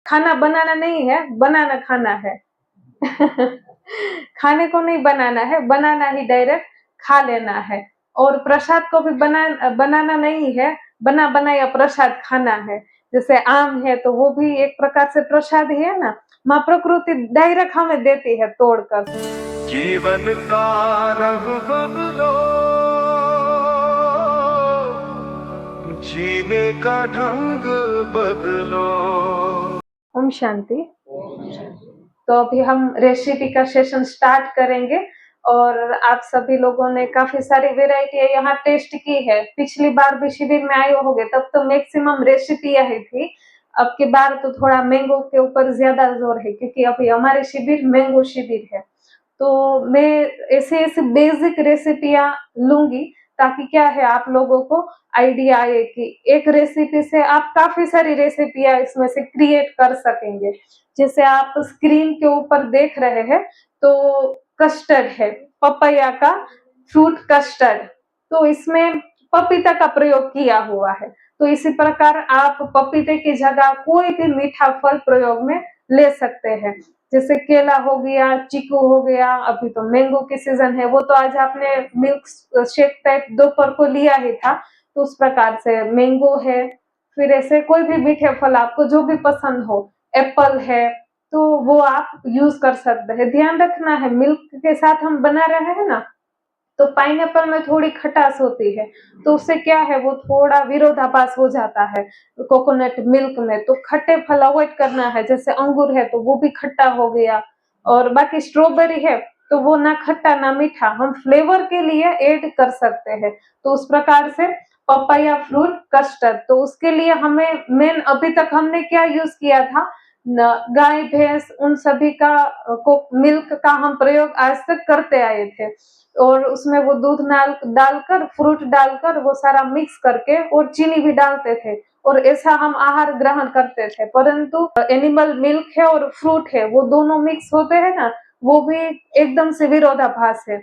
खाना बनाना नहीं है, बनाना खाना है। खाने को नहीं बनाना है, बनाना ही डायरेक्ट खा लेना है। और प्रसाद को भी बनाना नहीं है, बना बनाया प्रसाद खाना है। जैसे आम है तो वो भी एक प्रकार से प्रसाद ही है ना। माँ प्रकृति डायरेक्ट हमें देती है तोड़कर। जीवन का रंग बदलो, जीने का ढंग बदलो। ओम शांति। तो अभी हम रेसिपी का सेशन स्टार्ट करेंगे और आप सभी लोगों ने काफी सारी वेराइटी यहाँ टेस्ट की है। पिछली बार भी शिविर में आए होंगे तब तो मैक्सिमम रेसिपियां ही थी। अब की बार तो थोड़ा मैंगो के ऊपर ज्यादा जोर है क्योंकि अभी हमारे शिविर मैंगो शिविर है। तो मैं ऐसे ऐसे बेसिक रेसिपियां लूंगी ताकि क्या है आप लोगों को आइडिया आए कि एक रेसिपी से आप काफी सारी रेसिपियां इसमें से क्रिएट कर सकेंगे। जैसे आप स्क्रीन के ऊपर देख रहे हैं तो कस्टर्ड है, पपाया का फ्रूट कस्टर्ड। तो इसमें पपीता का प्रयोग किया हुआ है। तो इसी प्रकार आप पपीते की जगह कोई भी मीठा फल प्रयोग में ले सकते हैं। जैसे केला हो गया, चीकू हो गया, अभी तो मैंगो की सीजन है। वो तो आज आपने मिल्क शेक टाइप दोपहर को लिया ही था। तो उस प्रकार से मैंगो है, फिर ऐसे कोई भी मीठे फल आपको जो भी पसंद हो, एप्पल है, तो वो आप यूज कर सकते हैं। ध्यान रखना है मिल्क के साथ हम बना रहे हैं ना, तो पाइनएप्पल में थोड़ी खटास होती है, तो उससे क्या है वो थोड़ा विरोधाभास हो जाता है कोकोनट मिल्क में। तो खट्टे फल अवॉइड करना है। जैसे अंगूर है तो वो भी खट्टा हो गया, और बाकी स्ट्रॉबेरी है तो वो ना खट्टा ना मीठा, हम फ्लेवर के लिए ऐड कर सकते हैं। तो उस प्रकार से पपाया फ्रूट कस्टर्ड, तो उसके लिए हमें मेन अभी तक हमने क्या यूज किया था, गाय भैंस उन सभी का को मिल्क का हम प्रयोग आज तक करते आए थे। और उसमें वो दूध डालकर फ्रूट डालकर वो सारा मिक्स करके और चीनी भी डालते थे, और ऐसा हम आहार ग्रहण करते थे। परंतु एनिमल मिल्क है और फ्रूट है, वो दोनों मिक्स होते हैं ना, वो भी एकदम से विरोधाभास है।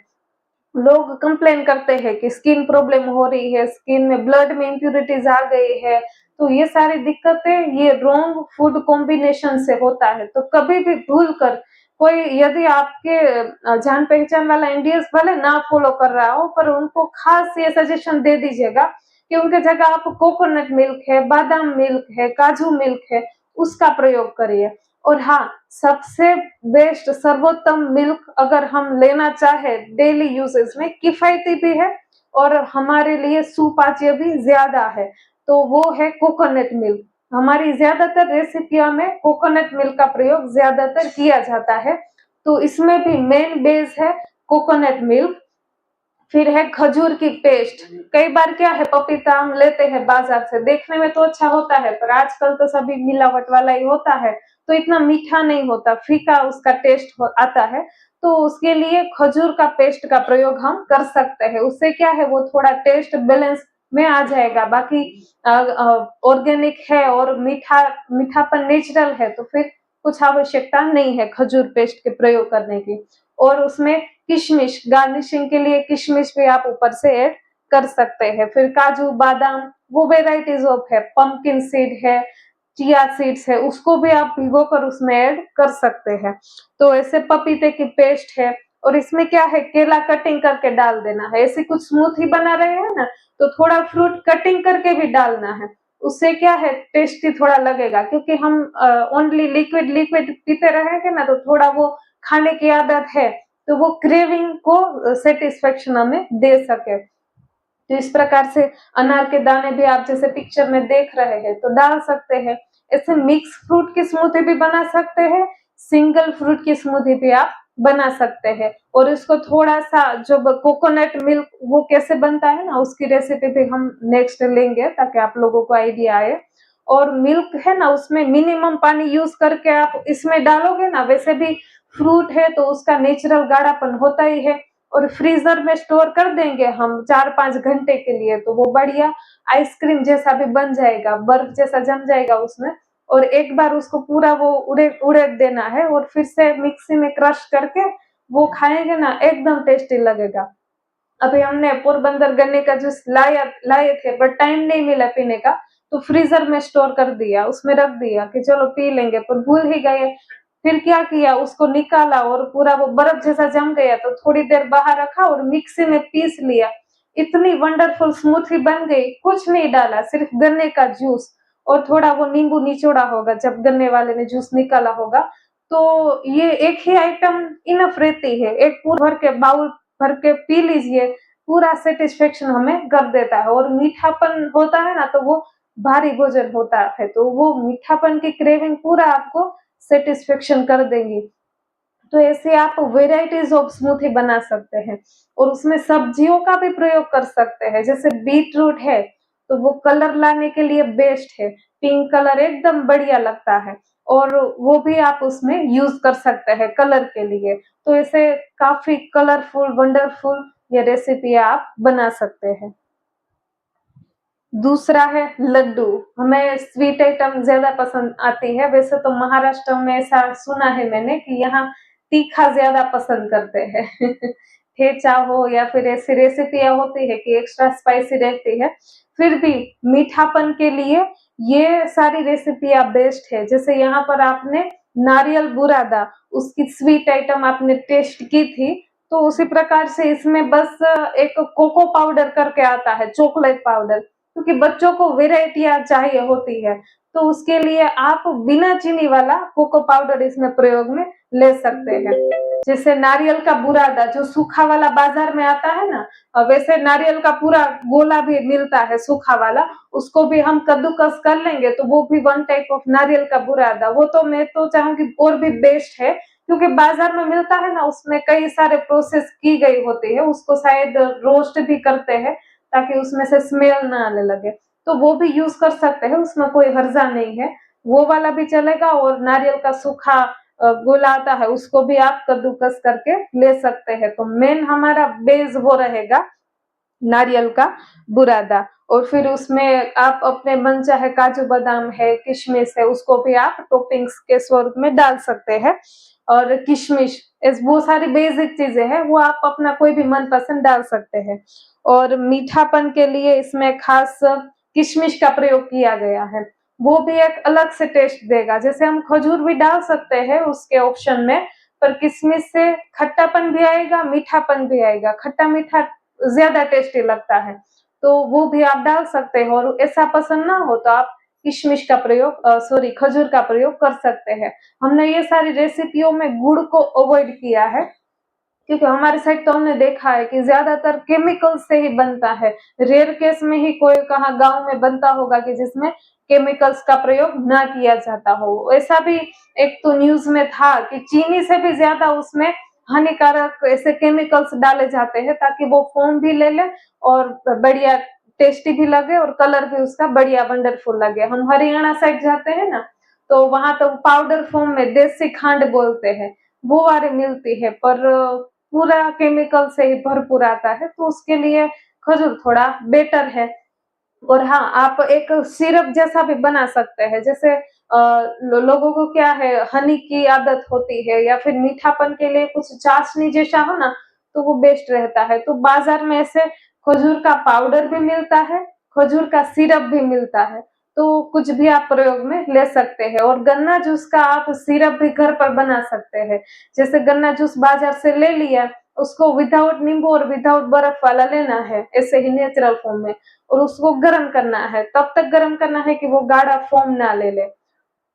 लोग कंप्लेन करते हैं कि स्किन प्रॉब्लम हो रही है, स्किन में ब्लड में इम्प्यूरिटीज आ गई है। तो ये सारी दिक्कतें ये रॉन्ग फूड कॉम्बिनेशन से होता है। तो कभी भी भूल कर कोई, यदि आपके जान पहचान वाला इंडियंस भले ना फॉलो कर रहा हो, पर उनको खास ये सजेशन दे दीजिएगा कि उनके जगह आप कोकोनट मिल्क है, बादाम मिल्क है, काजू मिल्क है, उसका प्रयोग करिए। और हाँ, सबसे बेस्ट सर्वोत्तम मिल्क अगर हम लेना चाहे डेली यूजेस में, किफायती भी है और हमारे लिए सुपाच्य भी ज्यादा है, तो वो है कोकोनट मिल्क। हमारी ज्यादातर रेसिपियों में कोकोनट मिल्क का प्रयोग ज्यादातर किया जाता है। तो इसमें भी मेन बेस है कोकोनट मिल्क। फिर है खजूर की पेस्ट। कई बार क्या है, पपीता हम लेते हैं बाजार से, देखने में तो अच्छा होता है पर आजकल तो सभी मिलावट वाला ही होता है, तो इतना मीठा नहीं होता, फीका उसका टेस्ट आता है। तो उसके लिए खजूर का पेस्ट का प्रयोग हम कर सकते हैं। उससे क्या है वो थोड़ा टेस्ट बैलेंस में आ जाएगा। बाकी ऑर्गेनिक है और मीठापन नेचुरल है, तो फिर कुछ आवश्यकता नहीं है खजूर पेस्ट के प्रयोग करने की। और उसमें किशमिश, गार्निशिंग के लिए किशमिश भी आप ऊपर से ऐड कर सकते हैं। फिर काजू बादाम वो वेराइटीज ऑफ है, पंपकिन सीड है, चिया सीड्स है, उसको भी आप भिगोकर उसमें ऐड कर सकते हैं। तो ऐसे पपीते की पेस्ट है, और इसमें क्या है केला कटिंग करके डाल देना है। ऐसे कुछ स्मूथी बना रहे हैं ना, तो थोड़ा फ्रूट कटिंग करके भी डालना है। उससे क्या है टेस्टी थोड़ा लगेगा, क्योंकि हम ओनली लिक्विड लिक्विड पीते रहेंगे ना, तो थोड़ा वो खाने की आदत है, तो वो क्रेविंग को सेटिस्फेक्शन हमें दे सके। तो इस प्रकार से अनार के दाने भी आप जैसे पिक्चर में देख रहे हैं तो डाल सकते हैं। ऐसे मिक्स फ्रूट की स्मूथी भी बना सकते हैं, सिंगल फ्रूट की स्मूथी भी आप बना सकते हैं। और इसको थोड़ा सा जो कोकोनट मिल्क वो कैसे बनता है ना, उसकी रेसिपी भी हम नेक्स्ट लेंगे ताकि आप लोगों को आइडिया आए। और मिल्क है ना, उसमें मिनिमम पानी यूज करके आप इसमें डालोगे ना, वैसे भी फ्रूट है तो उसका नेचुरल गाढ़ापन होता ही है। और फ्रीजर में स्टोर कर देंगे हम 4-5 घंटे के लिए, तो वो बढ़िया आइसक्रीम जैसा भी बन जाएगा, बर्फ जैसा जम जाएगा उसमें। और एक बार उसको पूरा वो उड़ेद देना है और फिर से मिक्सी में क्रश करके वो खाएंगे ना, एकदम टेस्टी लगेगा। अभी हमने पोरबंदर गन्ने का जूस लाए थे, बट टाइम नहीं मिला पीने का, तो फ्रीजर में स्टोर कर दिया, उसमें रख दिया कि चलो पी लेंगे, पर भूल ही गए। फिर क्या किया, उसको निकाला और पूरा वो बर्फ जैसा जम गया, तो थोड़ी देर बाहर रखा और मिक्सी में पीस लिया। इतनी वंडरफुल स्मूथी बन गई, कुछ नहीं डाला, सिर्फ गन्ने का जूस और थोड़ा वो नींबू निचोड़ा होगा जब गन्ने वाले ने जूस निकाला होगा। तो ये एक ही आइटम इनफ रहती है, एक पूरा भर के बाउल भर के पी लीजिए, पूरा सेटिस्फेक्शन हमें कर देता है। और मीठापन होता है ना, तो वो भारी भोजन होता है, तो वो मीठापन की क्रेविंग पूरा आपको सेटिस्फेक्शन कर देंगी। तो ऐसे आप वेराइटीज ऑफ स्मूथी बना सकते हैं और उसमें सब्जियों का भी प्रयोग कर सकते हैं। जैसे बीट रूट है तो वो कलर लाने के लिए बेस्ट है, पिंक कलर एकदम बढ़िया लगता है और वो भी आप उसमें यूज कर सकते हैं कलर के लिए। तो ऐसे काफी कलरफुल वंडरफुल ये रेसिपी आप बना सकते हैं। दूसरा है लड्डू। हमें स्वीट आइटम ज्यादा पसंद आती है। वैसे तो महाराष्ट्र में ऐसा सुना है मैंने कि यहाँ तीखा ज्यादा पसंद करते हैं ठेचा हो या फिर ऐसी रेसिपियां होती है कि एक्स्ट्रा स्पाइसी रहती है, फिर भी मीठापन के लिए ये सारी रेसिपियां बेस्ट है। जैसे यहाँ पर आपने नारियल बुरादा, उसकी स्वीट आइटम आपने टेस्ट की थी, तो उसी प्रकार से इसमें बस एक कोको पाउडर करके आता है, चॉकलेट पाउडर, क्योंकि बच्चों को वेराइटियां चाहिए होती है, तो उसके लिए आप बिना चीनी वाला कोको पाउडर इसमें प्रयोग में ले सकते हैं। जैसे नारियल का बुरादा जो सूखा वाला बाजार में आता है ना, वैसे नारियल का पूरा गोला भी मिलता है सूखा वाला, उसको भी हम कद्दूकस कर लेंगे तो वो भी वन टाइप ऑफ नारियल का बुरादा। वो तो मैं तो चाहूंगी और भी बेस्ट है, क्योंकि बाजार में मिलता है ना, उसमें कई सारे प्रोसेस की गई होती है, उसको शायद रोस्ट भी करते हैं ताकि उसमें से स्मेल ना आने लगे, तो वो भी यूज कर सकते हैं, उसमें कोई हर्जा नहीं है, वो वाला भी चलेगा। और नारियल का सूखा गोला आता है, उसको भी आप कद्दूकस करके ले सकते हैं। तो मेन हमारा बेस वो रहेगा नारियल का बुरादा। और फिर उसमें आप अपने मन चाहे काजू बादाम है, किशमिश है, उसको भी आप टॉपिंग्स के स्वरूप में डाल सकते हैं। और किशमिश, वो सारी बेसिक चीजें हैं, वो आप अपना कोई भी मनपसंद डाल सकते हैं। और मीठापन के लिए इसमें खास किशमिश का प्रयोग किया गया है, वो भी एक अलग से टेस्ट देगा। जैसे हम खजूर भी डाल सकते हैं उसके ऑप्शन में, पर किशमिश से खट्टापन भी आएगा, मीठापन भी आएगा, खट्टा मीठा ज्यादा टेस्टी लगता है, तो वो भी आप डाल सकते हो। और ऐसा पसंद ना हो तो आप किशमिश का प्रयोग, सॉरी, खजूर का प्रयोग कर सकते हैं। हमने ये सारी रेसिपियों में गुड़ को अवॉइड किया है, क्योंकि हमारे साइड तो हमने देखा है कि ज्यादातर केमिकल से ही बनता है। रेयर केस में ही कोई कहाँ गांव में बनता होगा कि जिसमें केमिकल्स का प्रयोग ना किया जाता हो। ऐसा भी एक तो न्यूज में था कि चीनी से भी ज्यादा उसमें हानिकारक ऐसे केमिकल्स डाले जाते हैं ताकि वो फॉर्म भी ले ले और बढ़िया टेस्टी भी लगे और कलर भी उसका बढ़िया वंडरफुल लगे। हम हरियाणा साइड जाते हैं ना, तो वहां तो पाउडर फॉर्म में देसी खांड बोलते हैं, वो वाली मिलती है, पर पूरा केमिकल से ही भरपूर आता है, तो उसके लिए खजूर थोड़ा बेटर है। और हाँ, आप एक सिरप जैसा भी बना सकते हैं। जैसे लोगों को क्या है, हनी की आदत होती है या फिर मीठापन के लिए कुछ चाशनी जैसा हो ना, तो वो बेस्ट रहता है। तो बाजार में ऐसे खजूर का पाउडर भी मिलता है, खजूर का सिरप भी मिलता है, तो कुछ भी आप प्रयोग में ले सकते हैं। और गन्ना जूस का आप सिरप भी घर पर बना सकते हैं। जैसे गन्ना जूस बाजार से ले लिया, उसको विदाउट नींबू और विदाउट बर्फ वाला लेना है, ऐसे ही नेचुरल फॉर्म में, और उसको गर्म करना है, तब तक गर्म करना है कि वो गाढ़ा फॉर्म ना ले ले।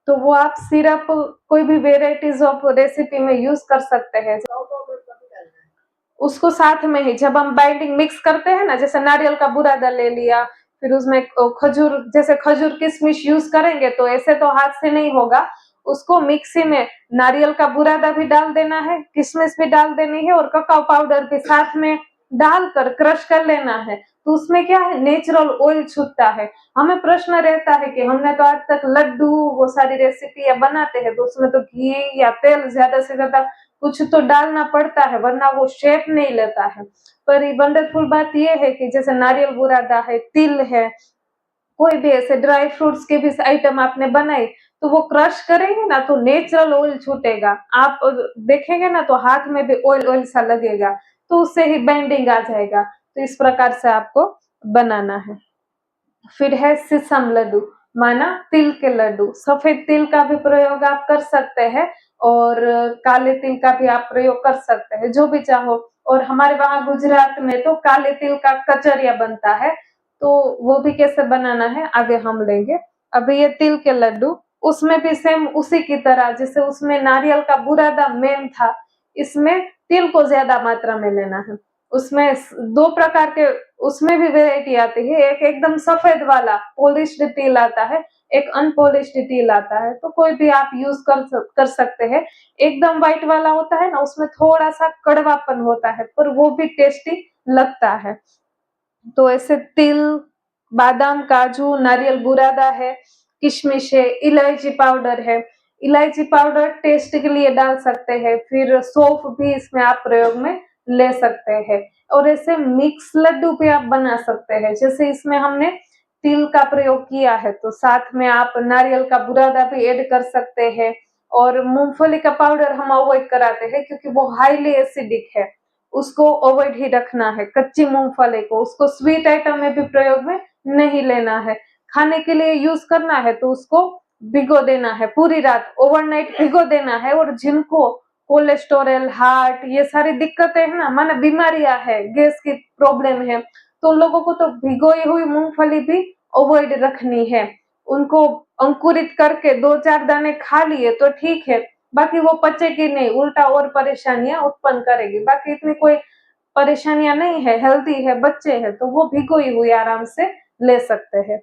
तो वो आप सिरप कोई भी वेराइटीज ऑफ रेसिपी में यूज कर सकते हैं। उसको साथ में ही जब हम बाइंडिंग मिक्स करते हैं ना, जैसे नारियल का बुरादा ले लिया, फिर उसमें खजूर, जैसे खजूर किशमिश यूज करेंगे तो ऐसे तो हाथ से नहीं होगा, उसको मिक्सी में नारियल का बुरादा भी डाल देना है, किशमिश भी डाल देनी है और ककाओ पाउडर भी साथ में डालकर क्रश कर लेना है। तो उसमें क्या है, नेचुरल ऑयल छूटता है। हमें प्रश्न रहता है कि हमने तो आज तक लड्डू वो सारी रेसिपी बनाते हैं तो उसमें तो घी या तेल ज्यादा से ज्यादा कुछ तो डालना पड़ता है, वरना वो शेप नहीं लेता है। पर ये वंडरफुल बात ये है कि जैसे नारियल बुरादा है, तिल है, कोई भी ऐसे ड्राई फ्रूट्स के भी आइटम आपने बनाए, तो वो क्रश करेंगे ना तो नेचुरल ऑयल छूटेगा। आप देखेंगे ना तो हाथ में भी ऑयल ऑयल सा लगेगा, तो उससे ही बाइंडिंग आ जाएगा। तो इस प्रकार से आपको बनाना है। फिर है सिसम लड्डू। माना तिल के लड्डू, सफेद तिल का भी प्रयोग आप कर सकते हैं और काले तिल का भी आप प्रयोग कर सकते हैं, जो भी चाहो। और हमारे वहाँ गुजरात में तो काले तिल का कचरिया बनता है, तो वो भी कैसे बनाना है आगे हम लेंगे। अभी ये तिल के लड्डू, उसमें भी सेम उसी की तरह, जैसे उसमें नारियल का बुरादा मेन था, इसमें तिल को ज्यादा मात्रा में लेना है। उसमें दो प्रकार के, उसमें भी वेराइटी आती है, एक एकदम सफेद वाला पॉलिश्ड तिल आता है, एक अनपॉलिश्ड तिल आता है, तो कोई भी आप यूज कर सकते हैं। एकदम व्हाइट वाला होता है ना, उसमें थोड़ा सा कड़वापन होता है, पर वो भी टेस्टी लगता है। तो ऐसे तिल, बादाम, काजू, नारियल बुरादा है, किशमिश है, इलायची पाउडर है। इलायची पाउडर टेस्ट के लिए डाल सकते हैं, फिर सौंफ भी इसमें आप प्रयोग में ले सकते हैं। और ऐसे मिक्स लड्डू भी आप बना सकते हैं, जैसे इसमें हमने तिल का प्रयोग किया है तो साथ में आप नारियल का बुरादा भी ऐड कर सकते हैं। और मूंगफली का पाउडर हम अवॉइड कराते हैं क्योंकि वो हाईली एसिडिक है, उसको अवॉइड ही रखना है। कच्ची मूंगफली को, उसको स्वीट आइटम में भी प्रयोग में नहीं लेना है। खाने के लिए यूज करना है तो उसको भिगो देना है, पूरी रात ओवरनाइट भिगो देना है। और जिनको कोलेस्टेरॉल, हार्ट, ये सारी दिक्कतें है ना, माना बीमारियां है, गैस की प्रॉब्लम है, तो उन लोगों को तो भिगोई हुई मूंगफली भी अवॉइड रखनी है। उनको अंकुरित करके 2-4 दाने खा लिए तो ठीक है, बाकी वो पचेगी नहीं, उल्टा और परेशानियां उत्पन्न करेगी। बाकी इतनी कोई परेशानियां नहीं है, हेल्दी है, बच्चे हैं, तो वो भिगोई हुई आराम से ले सकते हैं।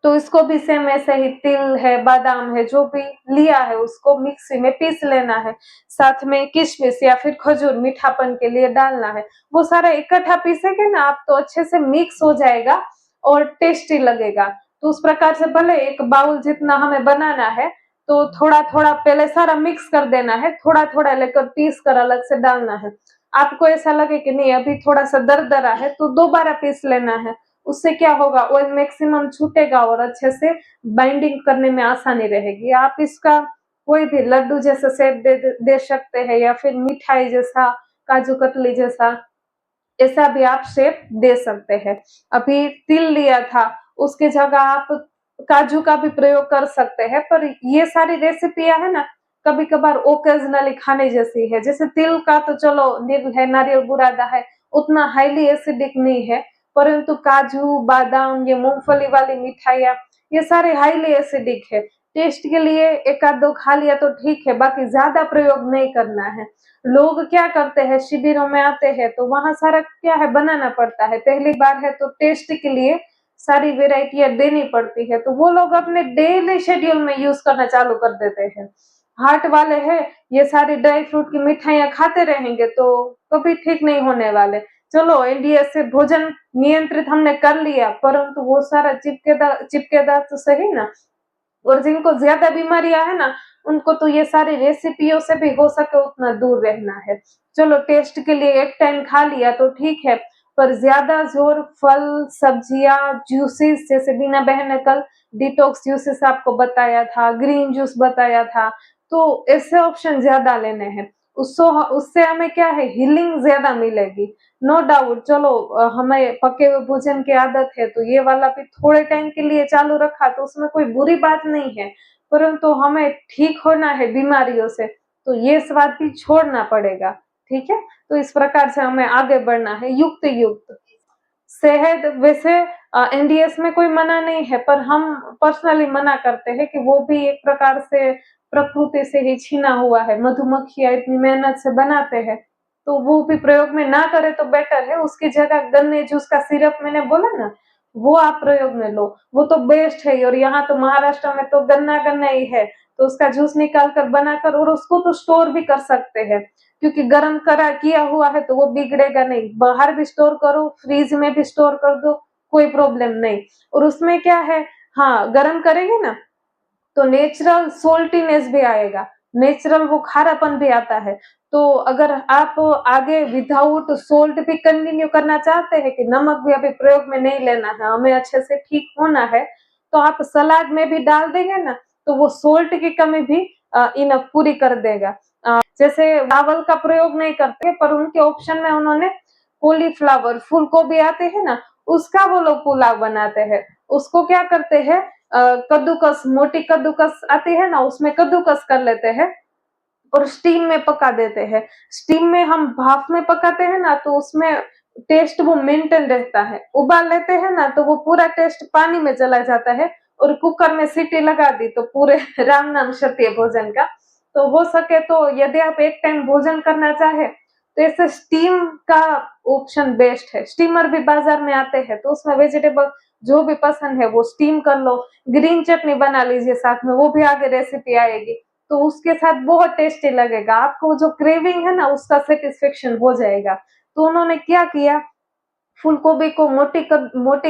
तो इसको भी सेम ऐसे ही तिल है, बादाम है, जो भी लिया है उसको मिक्सी में पीस लेना है। साथ में किशमिश या फिर खजूर मीठापन के लिए डालना है। वो सारा इकट्ठा पीसेंगे ना आप तो अच्छे से मिक्स हो जाएगा और टेस्टी लगेगा। तो उस प्रकार से भले एक बाउल जितना हमें बनाना है तो थोड़ा थोड़ा पहले सारा मिक्स कर देना है, थोड़ा थोड़ा लेकर पीस कर अलग से डालना है। आपको ऐसा लगे कि नहीं अभी थोड़ा सा दरदरा है तो दोबारा पीस लेना है। उससे क्या होगा, ऑयल मैक्सिमम छूटेगा और अच्छे से बाइंडिंग करने में आसानी रहेगी। आप इसका कोई भी लड्डू जैसा शेप दे सकते हैं या फिर मिठाई जैसा, काजू कतली जैसा, ऐसा भी आप शेप दे सकते हैं। अभी तिल लिया था, उसकी जगह आप काजू का भी प्रयोग कर सकते हैं, पर ये सारी रेसिपियां है ना कभी कभार ओकेजनली खाने जैसी है। जैसे तिल का तो चलो नील है, नारियल बुरादा है, उतना हाईली एसिडिक नहीं है, परंतु काजू, बादाम, ये मूंगफली वाली मिठाइयाँ, ये सारे हाईली एसिडिक है। टेस्ट के लिए एक आध दो खा लिया तो ठीक है, बाकी ज्यादा प्रयोग नहीं करना है। लोग क्या करते हैं, शिविरों में आते हैं तो वहां सारा क्या है बनाना पड़ता है, पहली बार है तो टेस्ट के लिए सारी वेराइटियां देनी पड़ती है, तो वो लोग अपने डेली शेड्यूल में यूज करना चालू कर देते हैं। हार्ट वाले हैं, ये सारी ड्राई फ्रूट की मिठाइयां खाते रहेंगे तो कभी ठीक नहीं होने वाले। चलो इंडिया से भोजन नियंत्रित हमने कर लिया, परंतु वो सारा चिपकेदार तो सही ना। और जिनको ज्यादा बीमारियां है ना, उनको तो ये सारी रेसिपियों से भी हो सके उतना दूर रहना है। चलो टेस्ट के लिए एक टाइम खा लिया तो ठीक है, पर ज्यादा जोर फल, सब्जियां, जूसेस, जैसे बीना बहन ने कल डिटॉक्स जूसेस आपको बताया था, ग्रीन जूस बताया था, तो ऐसे ऑप्शन ज्यादा लेने हैं। उससे हमें क्या है, हीलिंग ज्यादा मिलेगी। नो डाउट, चलो हमें पके हुए भोजन की आदत है तो ये वाला भी थोड़े टाइम के लिए चालू रखा तो उसमें कोई बुरी बात नहीं है, परंतु हमें ठीक होना है बीमारियों से तो ये स्वाद भी छोड़ना पड़ेगा। ठीक है, तो इस प्रकार से हमें आगे बढ़ना है युक्त युक्त। शहद वैसे एनडीएस में कोई मना नहीं है, पर हम पर्सनली मना करते हैं कि वो भी एक प्रकार से प्रकृति से ही छीना हुआ है, मधुमक्खियां इतनी मेहनत से बनाते हैं, तो वो भी प्रयोग में ना करे तो बेटर है। उसकी जगह गन्ने जूस का सिरप मैंने बोला ना, वो आप प्रयोग में लो, वो तो बेस्ट है। और यहाँ तो महाराष्ट्र में तो गन्ना गन्ना ही है, तो उसका जूस निकाल कर बनाकर और उसको तो स्टोर भी कर सकते हैं, क्योंकि गर्म करा किया हुआ है तो वो बिगड़ेगा नहीं। बाहर भी स्टोर करो, फ्रीज में भी स्टोर कर दो, कोई प्रॉब्लम नहीं। और उसमें क्या है, हाँ गर्म करेंगे ना तो नेचुरल सोल्टीनेस भी आएगा, नेचुरल वो खारापन भी आता है। तो अगर आप आगे विदाउट सोल्ट भी कंटिन्यू करना चाहते हैं कि नमक भी अभी प्रयोग में नहीं लेना है, हमें अच्छे से ठीक होना है, तो आप सलाद में भी डाल देंगे ना तो वो सोल्ट की कमी भी इनफ पूरी कर देगा। जैसे चावल का प्रयोग नहीं करते, पर उनके ऑप्शन में उन्होंने कॉलीफ्लावर, फूल गोभी आते हैं ना, उसका वो लोग पुलाव बनाते हैं। उसको क्या करते हैं, कद्दूकस, मोटी कद्दूकस आती है ना, उसमें कद्दूकस कर लेते हैं और स्टीम में पका देते हैं। स्टीम में हम भाप में पकाते हैं ना, तो उसमें टेस्ट वो मेंटेन रहता है। उबाल लेते हैं ना, तो वो पूरा टेस्ट पानी में चला जाता है, और कुकर में सीटी लगा दी तो पूरे राम नाम सत्य भोजन का। तो हो सके तो यदि आप एक टाइम भोजन करना चाहे तो ऐसे स्टीम का ऑप्शन बेस्ट है। स्टीमर भी बाजार में आते हैं, तो उसमें वेजिटेबल जो भी पसंद है वो स्टीम कर लो। ग्रीन चटनी बना लीजिए साथ में, वो भी आगे रेसिपी आएगी, तो उसके साथ बहुत टेस्टी लगेगा। आपको जो क्रेविंग है ना, उसका सेटिस्फेक्शन हो जाएगा। तो उन्होंने क्या किया, फूल गोभी को मोटी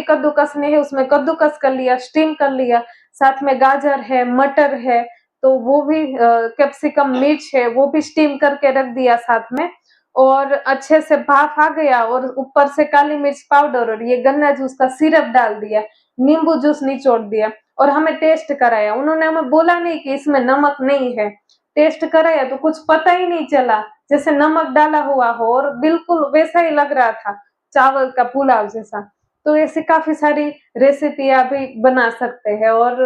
कद्दूकस नहीं है, उसमें कद्दूकस कर लिया, स्टीम कर लिया, साथ में गाजर है, मटर है, तो वो भी कैप्सिकम, मिर्च है, वो भी स्टीम करके रख दिया साथ में, और अच्छे से भाप आ गया, और ऊपर से काली मिर्च पाउडर और ये गन्ना जूस का सिरप डाल दिया, नींबू जूस निचोड़ दिया, और हमें टेस्ट कराया। उन्होंने हमें बोला नहीं कि इसमें नमक नहीं है, टेस्ट कराया तो कुछ पता ही नहीं चला, जैसे नमक डाला हुआ हो, और बिल्कुल वैसा ही लग रहा था, चावल का पुलाव जैसा। तो ऐसी काफी सारी रेसिपी भी बना सकते हैं, और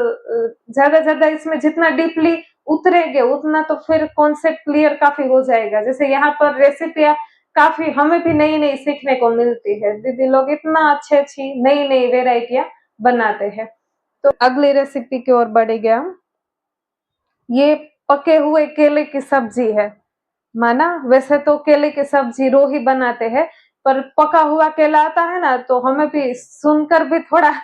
ज्यादा ज्यादा इसमें जितना डीपली उतरेंगे उतना तो फिर कॉन्सेप्ट क्लियर काफी हो जाएगा। जैसे यहाँ पर रेसिपियाँ काफी हमें भी नई नई सीखने को मिलती है, दीदी लोग इतना अच्छी नई नई वेराइटियां बनाते हैं। तो अगली रेसिपी की ओर बढ़ेंगे हम। ये पके हुए केले की सब्जी है। माना वैसे तो केले की सब्जी रो ही बनाते हैं, पर पका हुआ केला आता है ना, तो हमें भी सुनकर भी थोड़ा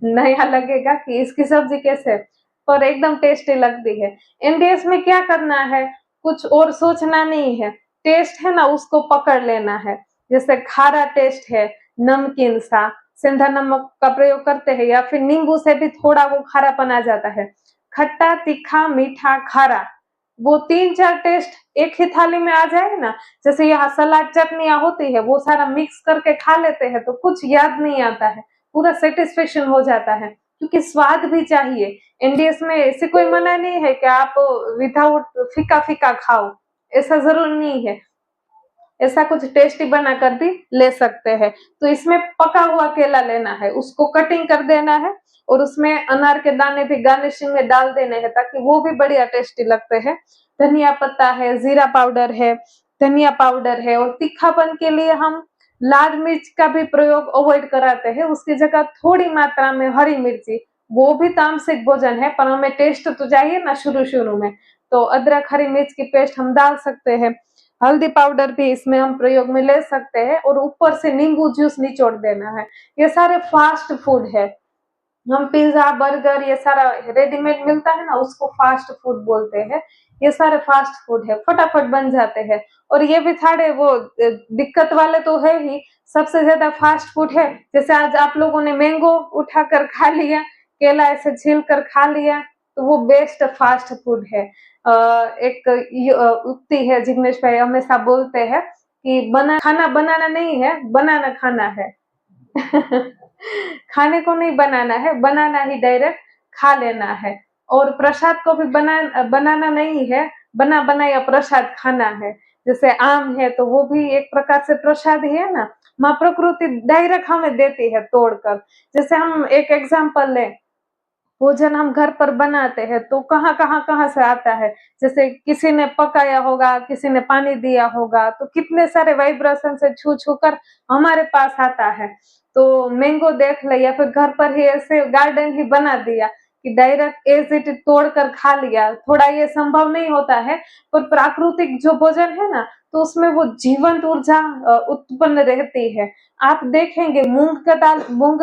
नया लगेगा कि इसकी सब्जी कैसे, पर एकदम टेस्टी लगती है। एनडीएस में क्या करना है, कुछ और सोचना नहीं है, टेस्ट है ना उसको पकड़ लेना है। जैसे खारा टेस्ट है, नमकीन सा, सेंधा नमक का प्रयोग करते हैं, या फिर नींबू से भी थोड़ा वो खारापन आ जाता है। खट्टा, तीखा, मीठा, खारा, वो 3-4 टेस्ट एक ही थाली में आ जाए ना, जैसे यहाँ सलाद चटनियाँ होती है, वो सारा मिक्स करके खा लेते हैं तो कुछ याद नहीं आता है, पूरा सेटिस्फेक्शन हो जाता है, क्योंकि स्वाद भी चाहिए। एनडीएस में ऐसी कोई मना नहीं है कि आप विदाउट फीका फीका खाओ, ऐसा जरूर नहीं है। ऐसा कुछ टेस्टी बना कर भी ले सकते हैं। तो इसमें पका हुआ केला लेना है, उसको कटिंग कर देना है, और उसमें अनार के दाने भी गार्निशिंग में डाल देने हैं, ताकि वो भी बढ़िया टेस्टी लगते हैं। धनिया पत्ता है, जीरा पाउडर है, धनिया पाउडर है, और तीखापन के लिए हम लाल मिर्च का भी प्रयोग अवॉइड कराते हैं, उसकी जगह थोड़ी मात्रा में हरी मिर्ची। वो भी तामसिक भोजन है, पर हमें टेस्ट तो चाहिए ना शुरू शुरू में, तो अदरक हरी मिर्च की पेस्ट हम डाल सकते हैं। हल्दी पाउडर भी इसमें हम प्रयोग में ले सकते हैं, और ऊपर से नींबू जूस निचोड़ देना है। ये सारे फास्ट फूड है। हम पिज्जा, बर्गर, ये सारा रेडीमेड मिलता है ना, उसको फास्ट फूड बोलते हैं। ये सारे फास्ट फूड है, फटाफट बन जाते हैं, और ये भी सारे वो दिक्कत वाले तो है ही, सबसे ज्यादा फास्ट फूड है। जैसे आज आप लोगों ने मैंगो उठाकर खा लिया, केला ऐसे छील कर खा लिया, तो वो बेस्ट फास्ट फूड है। एक उक्ति है, जिग्नेश भाई हमेशा बोलते हैं कि खाना बनाना नहीं है, बनाना खाना है। खाने को नहीं बनाना है, बनाना ही डायरेक्ट खा लेना है। और प्रसाद को भी बनाना नहीं है, बना बनाया प्रसाद खाना है। जैसे आम है तो वो भी एक प्रकार से प्रसाद ही है ना, माँ प्रकृति डायरेक्ट हमें देती है तोड़कर। जैसे हम एक एग्जांपल लें, भोजन हम घर पर बनाते हैं तो कहाँ से आता है, जैसे किसी ने पकाया होगा, किसी ने पानी दिया होगा, तो कितने सारे वाइब्रेशन से छू छू कर हमारे पास आता है। तो मैंगो देख ले, या फिर घर पर ही ऐसे गार्डन ही बना दिया कि डायरेक्ट एज इट तोड़ कर खा लिया, थोड़ा ये संभव नहीं होता है। पर प्राकृतिक जो भोजन है ना, तो उसमें वो जीवंत ऊर्जा उत्पन्न रहती है। आप देखेंगे मूंग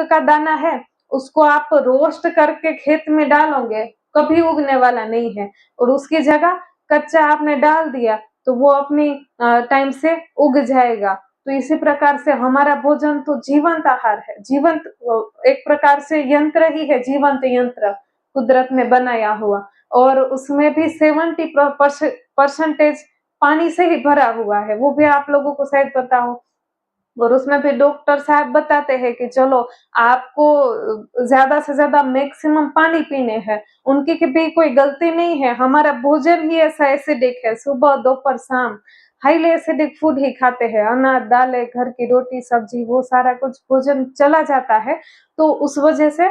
का दाना है, उसको आप रोस्ट करके खेत में डालोगे, कभी उगने वाला नहीं है, और उसकी जगह कच्चा आपने डाल दिया तो वो अपनी टाइम से उग जाएगा। तो इसी प्रकार से हमारा भोजन तो जीवंत आहार है, जीवंत एक प्रकार से यंत्र ही है, जीवंत यंत्र कुदरत में बनाया हुआ, और उसमें भी 70% पानी से ही भरा हुआ है, वो भी आप लोगों को शायद पता हो। और उसमें भी डॉक्टर साहब बताते हैं कि चलो आपको ज्यादा से ज्यादा मैक्सिमम पानी पीने हैं, उनकी की भी कोई गलती नहीं है। हमारा भोजन ही ऐसा एसिडिक है, सुबह दोपहर शाम हाईली एसिडिक फूड ही खाते हैं, अनाज दालें, घर की रोटी सब्जी, वो सारा कुछ भोजन चला जाता है। तो उस वजह से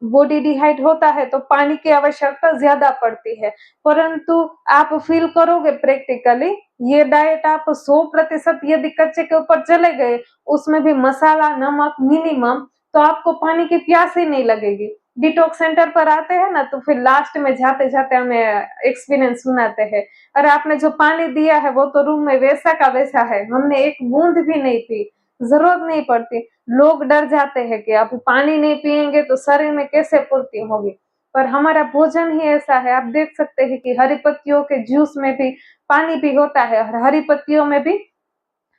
बॉडी डिहाइड होता है तो पानी की आवश्यकता ज्यादा पड़ती है। परंतु आप फील करोगे प्रैक्टिकली, ये डाइट आप 100% यदि कच्चे के ऊपर चले गए, उसमें भी मसाला नमक मिनिमम, तो आपको पानी की प्यास ही नहीं लगेगी। डिटॉक्स सेंटर पर आते हैं ना तो फिर लास्ट में जाते जाते हमें एक्सपीरियंस सुनाते हैं, अरे आपने जो पानी दिया है वो तो रूम में वैसा का वैसा है, हमने एक बूंद भी नहीं पी, जरूरत नहीं पड़ती। लोग डर जाते हैं कि आप पानी नहीं पिएंगे तो शरीर में कैसे पूर्ति होगी, पर हमारा भोजन ही ऐसा है। आप देख सकते हैं कि हरी पत्तियों के जूस में भी पानी भी होता है और हरी पत्तियों में भी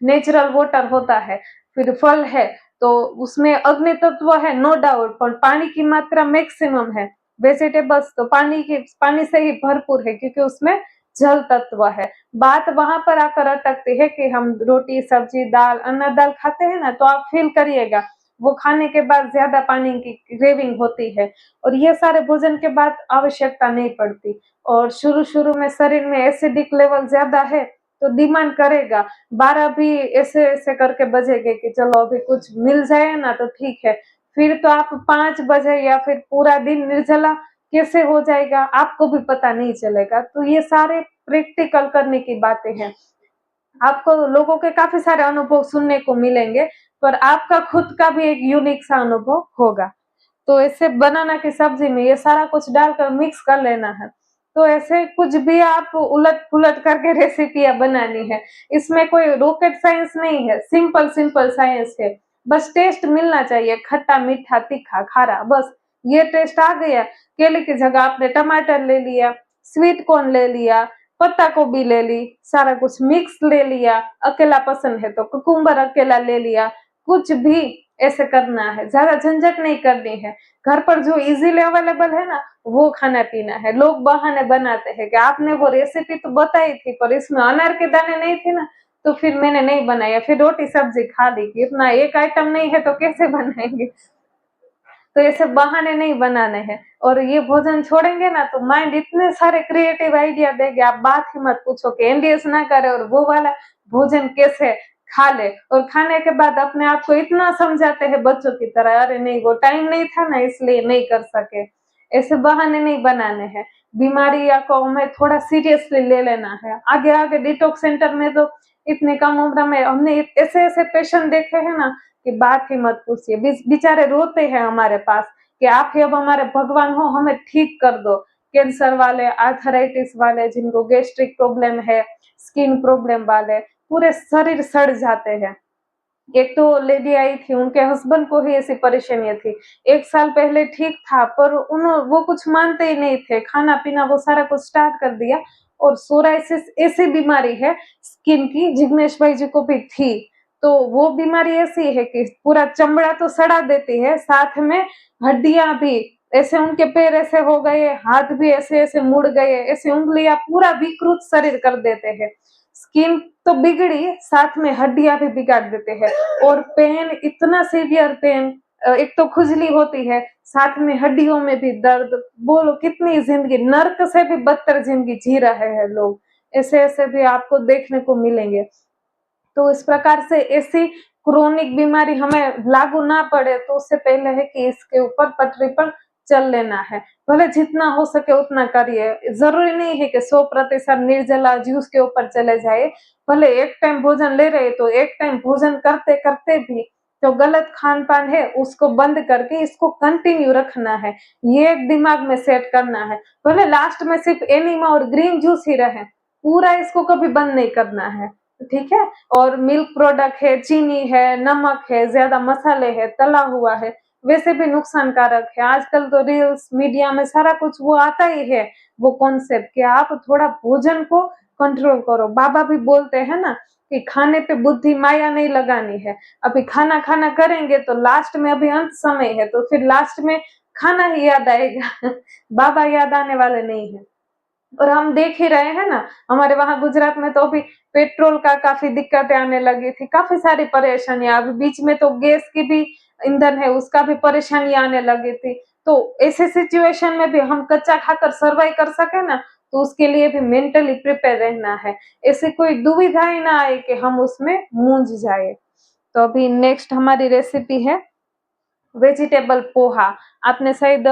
नेचुरल वाटर होता है। फिर फल है तो उसमें अग्नि तत्व है नो डाउट, पर पानी की मात्रा मैक्सिमम है। वेजिटेबल्स तो पानी से ही भरपूर है क्योंकि उसमें जल तत्व है। बात वहां पर आकर अटकती है कि हम रोटी सब्जी दाल अन्न दाल खाते हैं ना, तो आप फील करिएगा वो खाने के बाद ज्यादा पानी की क्रेविंग होती है, और ये सारे भोजन के बाद आवश्यकता नहीं पड़ती। और शुरू शुरू में शरीर में एसिडिक लेवल ज्यादा है तो डिमांड करेगा, 12 भी ऐसे ऐसे करके बजेंगे कि चलो अभी कुछ मिल जाए ना तो ठीक है। फिर तो आप 5 बजे या फिर पूरा दिन निर्जला कैसे हो जाएगा आपको भी पता नहीं चलेगा। तो ये सारे प्रैक्टिकल करने की बातें हैं। आपको लोगों के काफी सारे अनुभव सुनने को मिलेंगे, पर आपका खुद का भी एक यूनिक सा अनुभव होगा। तो ऐसे बनाना की सब्जी में ये सारा कुछ डालकर मिक्स कर लेना है। तो ऐसे कुछ भी आप उलट पुलट करके रेसिपियां बनानी है, इसमें कोई रॉकेट साइंस नहीं है, सिंपल सिंपल साइंस है। बस टेस्ट मिलना चाहिए, खट्टा मीठा तीखा खारा, बस ये टेस्ट आ गया। केले की जगह आपने टमाटर ले लिया, स्वीट कॉर्न ले लिया, पत्ता गोभी ले ली, सारा कुछ मिक्स ले लिया, अकेला पसंद है तो कुकुम्बर अकेला ले लिया, कुछ भी ऐसे करना है, ज्यादा झंझट नहीं करनी है। घर पर जो इजीली अवेलेबल है ना वो खाना पीना है। लोग बहाने बनाते हैं कि आपने वो रेसिपी तो बताई थी पर इसमें अनार के दाने नहीं थे ना, तो फिर मैंने नहीं बनाया, फिर रोटी सब्जी खा ली, कि इतना एक आइटम नहीं है तो कैसे बनाएंगे। तो ऐसे बहाने नहीं बनाने हैं, और ये भोजन छोड़ेंगे ना तो माइंड इतने सारे क्रिएटिव आइडिया देंगे, आप बात ही मत पूछो कि एनडीएस ना करे और वो वाला भोजन कैसे खा ले, और खाने के बाद अपने आप को इतना समझाते हैं बच्चों की तरह, अरे नहीं वो टाइम नहीं था ना इसलिए नहीं कर सके। ऐसे बहाने नहीं बनाने हैं। बीमारी या को हमें थोड़ा सीरियसली ले लेना है। आगे आगे डिटॉक्स सेंटर में तो इतनी कम उम्र में हमने ऐसे ऐसे पेशेंट देखे हैं ना कि बात ही मत पूछिए, बेचारे रोते हैं हमारे पास कि आप ही अब हमारे भगवान हो, हमें ठीक कर दो। कैंसर वाले, आर्थराइटिस वाले, जिनको गैस्ट्रिक प्रॉब्लम है, स्किन प्रॉब्लम वाले, पूरे शरीर सड़ जाते हैं। एक तो लेडी आई थी, उनके हस्बैंड को ही ऐसी परेशानियां थी। 1 साल पहले ठीक था पर वो कुछ मानते ही नहीं थे, खाना पीना वो सारा कुछ स्टार्ट कर दिया। और सोराइसिस ऐसी बीमारी है स्किन की, जिग्नेश भाई जी को भी थी। तो वो बीमारी ऐसी है कि पूरा चमड़ा तो सड़ा देती है, साथ में हड्डियां भी, ऐसे उनके पैर ऐसे हो गए, हाथ भी ऐसे ऐसे मुड़ गए, ऐसे उंगलियां, पूरा विकृत शरीर कर देते हैं। स्किन तो बिगड़ी, साथ में हड्डियां भी बिगाड़ देते हैं। और पेन, इतना सीवियर पेन, एक तो खुजली होती है, साथ में हड्डियों में भी दर्द। बोलो कितनी जिंदगी, नर्क से भी बदतर जिंदगी जी रहे हैं लोग। ऐसे ऐसे भी आपको देखने को मिलेंगे। तो इस प्रकार से ऐसी क्रोनिक बीमारी हमें लागू ना पड़े तो उससे पहले है कि इसके ऊपर पटरी पर चल लेना है। भले जितना हो सके उतना करिए, जरूरी नहीं है कि 100% निर्जला जूस के ऊपर चले जाए। भले एक टाइम भोजन ले रहे तो एक टाइम भोजन करते करते भी जो गलत खान पान है उसको बंद करके इसको कंटिन्यू रखना है, ये एक दिमाग में सेट करना है। भले लास्ट में सिर्फ एनिमा और ग्रीन जूस ही रहे, पूरा इसको कभी बंद नहीं करना है, ठीक है। और मिल्क प्रोडक्ट है, चीनी है, नमक है, ज्यादा मसाले है, तला हुआ है, वैसे भी नुकसानकारक है। आजकल तो रील्स मीडिया में सारा कुछ वो आता ही है, वो कॉन्सेप्ट कि आप थोड़ा भोजन को कंट्रोल करो। बाबा भी बोलते हैं ना कि खाने पे बुद्धि माया नहीं लगानी है। अभी खाना खाना करेंगे तो लास्ट में, अभी अंत समय है तो फिर लास्ट में खाना ही याद आएगा बाबा याद आने वाले नहीं है। और हम देख ही रहे हैं ना, हमारे वहां गुजरात में तो अभी पेट्रोल का काफी दिक्कतें आने लगी थी, काफी सारी परेशानियां। अभी बीच में तो गैस की भी, ईंधन है उसका भी परेशानी आने लगी थी। तो ऐसे सिचुएशन में भी हम कच्चा खाकर सर्वाइव कर सके ना, तो उसके लिए भी मेंटली प्रिपेयर रहना है। ऐसे कोई दुविधा ही ना आए कि हम उसमें मूंझ जाए। तो अभी नेक्स्ट हमारी रेसिपी है वेजिटेबल पोहा, आपने शायद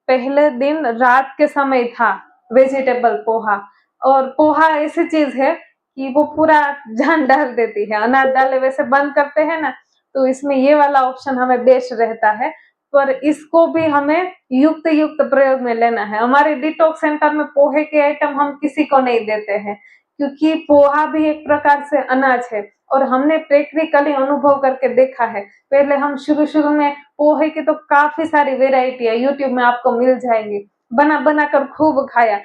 पहले दिन रात के समय था वेजिटेबल पोहा। और पोहा ऐसी चीज है कि वो पूरा जान डाल देती है, अनाज डाले वैसे बंद करते हैं ना, तो इसमें ये वाला ऑप्शन हमें बेस्ट रहता है। पर इसको भी हमें युक्त युक्त प्रयोग में लेना है। हमारे डिटॉक्स सेंटर में पोहे के आइटम हम किसी को नहीं देते हैं, क्योंकि पोहा भी एक प्रकार से अनाज है और हमने प्रैक्टिकली अनुभव करके देखा है। पहले हम शुरू शुरू में पोहे की तो काफी सारी वेराइटी है, यूट्यूब में आपको मिल जाएंगी, बना बना कर खूब खाया।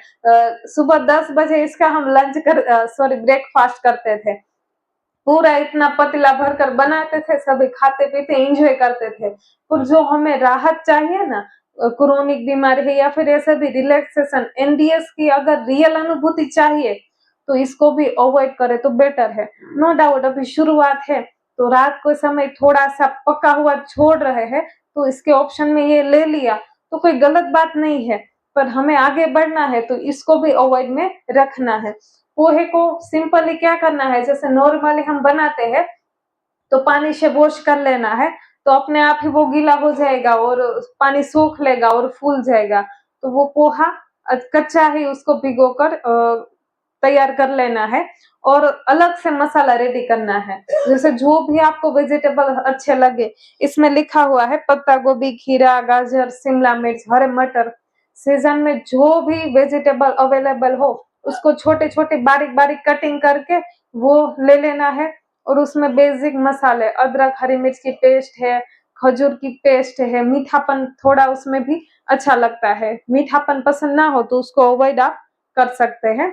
सुबह 10 बजे इसका हम लंच कर सॉरी ब्रेकफास्ट करते थे, पूरा इतना पतला भरकर बनाते थे, सभी खाते पीते एंजॉय करते थे। पर जो हमें राहत चाहिए ना, क्रोनिक बीमारी है या फिर ऐसे भी रिलैक्सेशन, एनडीएस की अगर रियल अनुभूति चाहिए तो इसको भी अवॉइड करे तो बेटर है। नो डाउट अभी शुरुआत है, तो रात को समय थोड़ा सा पका हुआ छोड़ रहे हैं, तो इसके ऑप्शन में ये ले लिया तो कोई गलत बात नहीं है, पर हमें आगे बढ़ना है तो इसको भी अवॉइड में रखना है। पोहे को सिंपली क्या करना है, जैसे नॉर्मली हम बनाते हैं तो पानी से वॉश कर लेना है, तो अपने आप ही वो गीला हो जाएगा और पानी सूख लेगा और फूल जाएगा। तो वो पोहा कच्चा ही उसको भिगोकर तैयार कर लेना है और अलग से मसाला रेडी करना है। जैसे जो भी आपको वेजिटेबल अच्छे लगे, इसमें लिखा हुआ है पत्ता गोभी, खीरा, गाजर, शिमला मिर्च, हरे मटर, सीजन में जो भी वेजिटेबल अवेलेबल हो उसको छोटे छोटे बारीक बारीक कटिंग करके वो ले लेना है। और उसमें बेसिक मसाले, अदरक, हरी मिर्च की पेस्ट है, खजूर की पेस्ट है, मीठापन थोड़ा उसमें भी अच्छा लगता है, मीठापन पसंद ना हो तो उसको अवॉइड आप कर सकते हैं।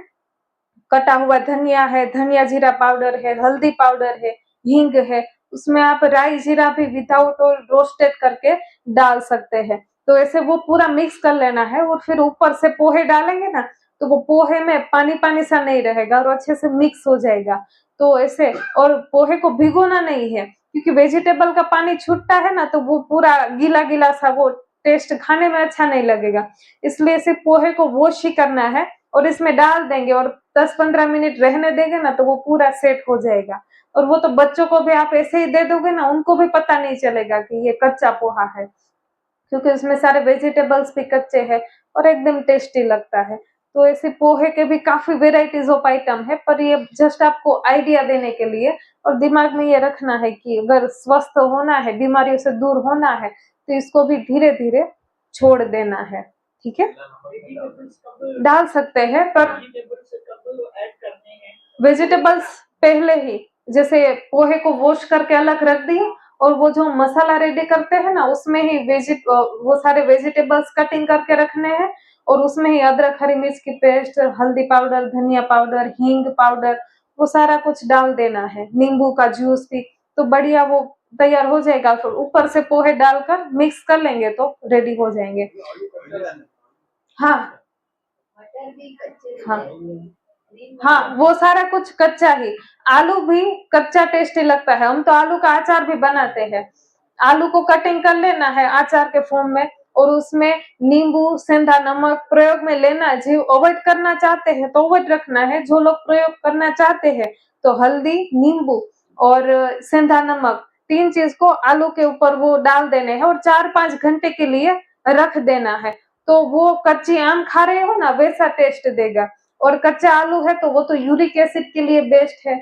कटा हुआ धनिया है, धनिया जीरा पाउडर है, हल्दी पाउडर है, हींग है, उसमें आप राई जीरा भी विदाउट ऑयल रोस्टेड करके डाल सकते हैं। तो ऐसे वो पूरा मिक्स कर लेना है और फिर ऊपर से पोहे डालेंगे ना, तो वो पोहे में पानी पानी सा नहीं रहेगा और अच्छे से मिक्स हो जाएगा। तो ऐसे, और पोहे को भिगोना नहीं है, क्योंकि वेजिटेबल का पानी छूटता है ना, तो वो पूरा गीला गीला सा वो टेस्ट खाने में अच्छा नहीं लगेगा। इसलिए सिर्फ पोहे को वॉश ही करना है और इसमें डाल देंगे और 10-15 मिनट रहने देंगे ना, तो वो पूरा सेट हो जाएगा। और वो तो बच्चों को भी आप ऐसे ही दे दोगे ना, उनको भी पता नहीं चलेगा कि ये कच्चा पोहा है, क्योंकि उसमें सारे वेजिटेबल्स भी कच्चे हैं और एकदम टेस्टी लगता है। तो ऐसे पोहे के भी काफी वेराइटीज ऑफ आइटम है, पर ये जस्ट आपको आइडिया देने के लिए, और दिमाग में ये रखना है कि अगर स्वस्थ होना है, बीमारियों से दूर होना है, तो इसको भी धीरे धीरे छोड़ देना है। ठीक है, डाल सकते हैं, पर वेजिटेबल्स पहले ही, जैसे पोहे को वॉश करके अलग रख दिए और वो जो मसाला रेडी करते हैं ना, उसमें ही वो सारे वेजिटेबल्स कटिंग करके रखने हैं और उसमें ही अदरक, हरी मिर्च की पेस्ट, हल्दी पाउडर, धनिया पाउडर, हींग पाउडर, वो सारा कुछ डाल देना है, नींबू का जूस भी, तो बढ़िया वो तैयार हो जाएगा। फिर ऊपर से पोहे डालकर मिक्स कर लेंगे तो रेडी हो जाएंगे। हाँ हाँ हाँ, वो सारा कुछ कच्चा ही। आलू भी कच्चा टेस्टी लगता है, हम तो आलू का अचार भी बनाते हैं। आलू को कटिंग कर लेना है अचार के फॉर्म में और उसमें नींबू, सेंधा नमक प्रयोग में लेना है। जो अवॉइड करना चाहते हैं तो अवॉइड रखना है, जो लोग प्रयोग करना चाहते हैं तो हल्दी, नींबू और सेंधा नमक, 3 चीज को आलू के ऊपर वो डाल देने हैं और 4-5 घंटे के लिए रख देना है। तो वो कच्ची आम खा रहे हो ना, वैसा टेस्ट देगा। और कच्चा आलू है तो वो तो यूरिक एसिड के लिए बेस्ट है,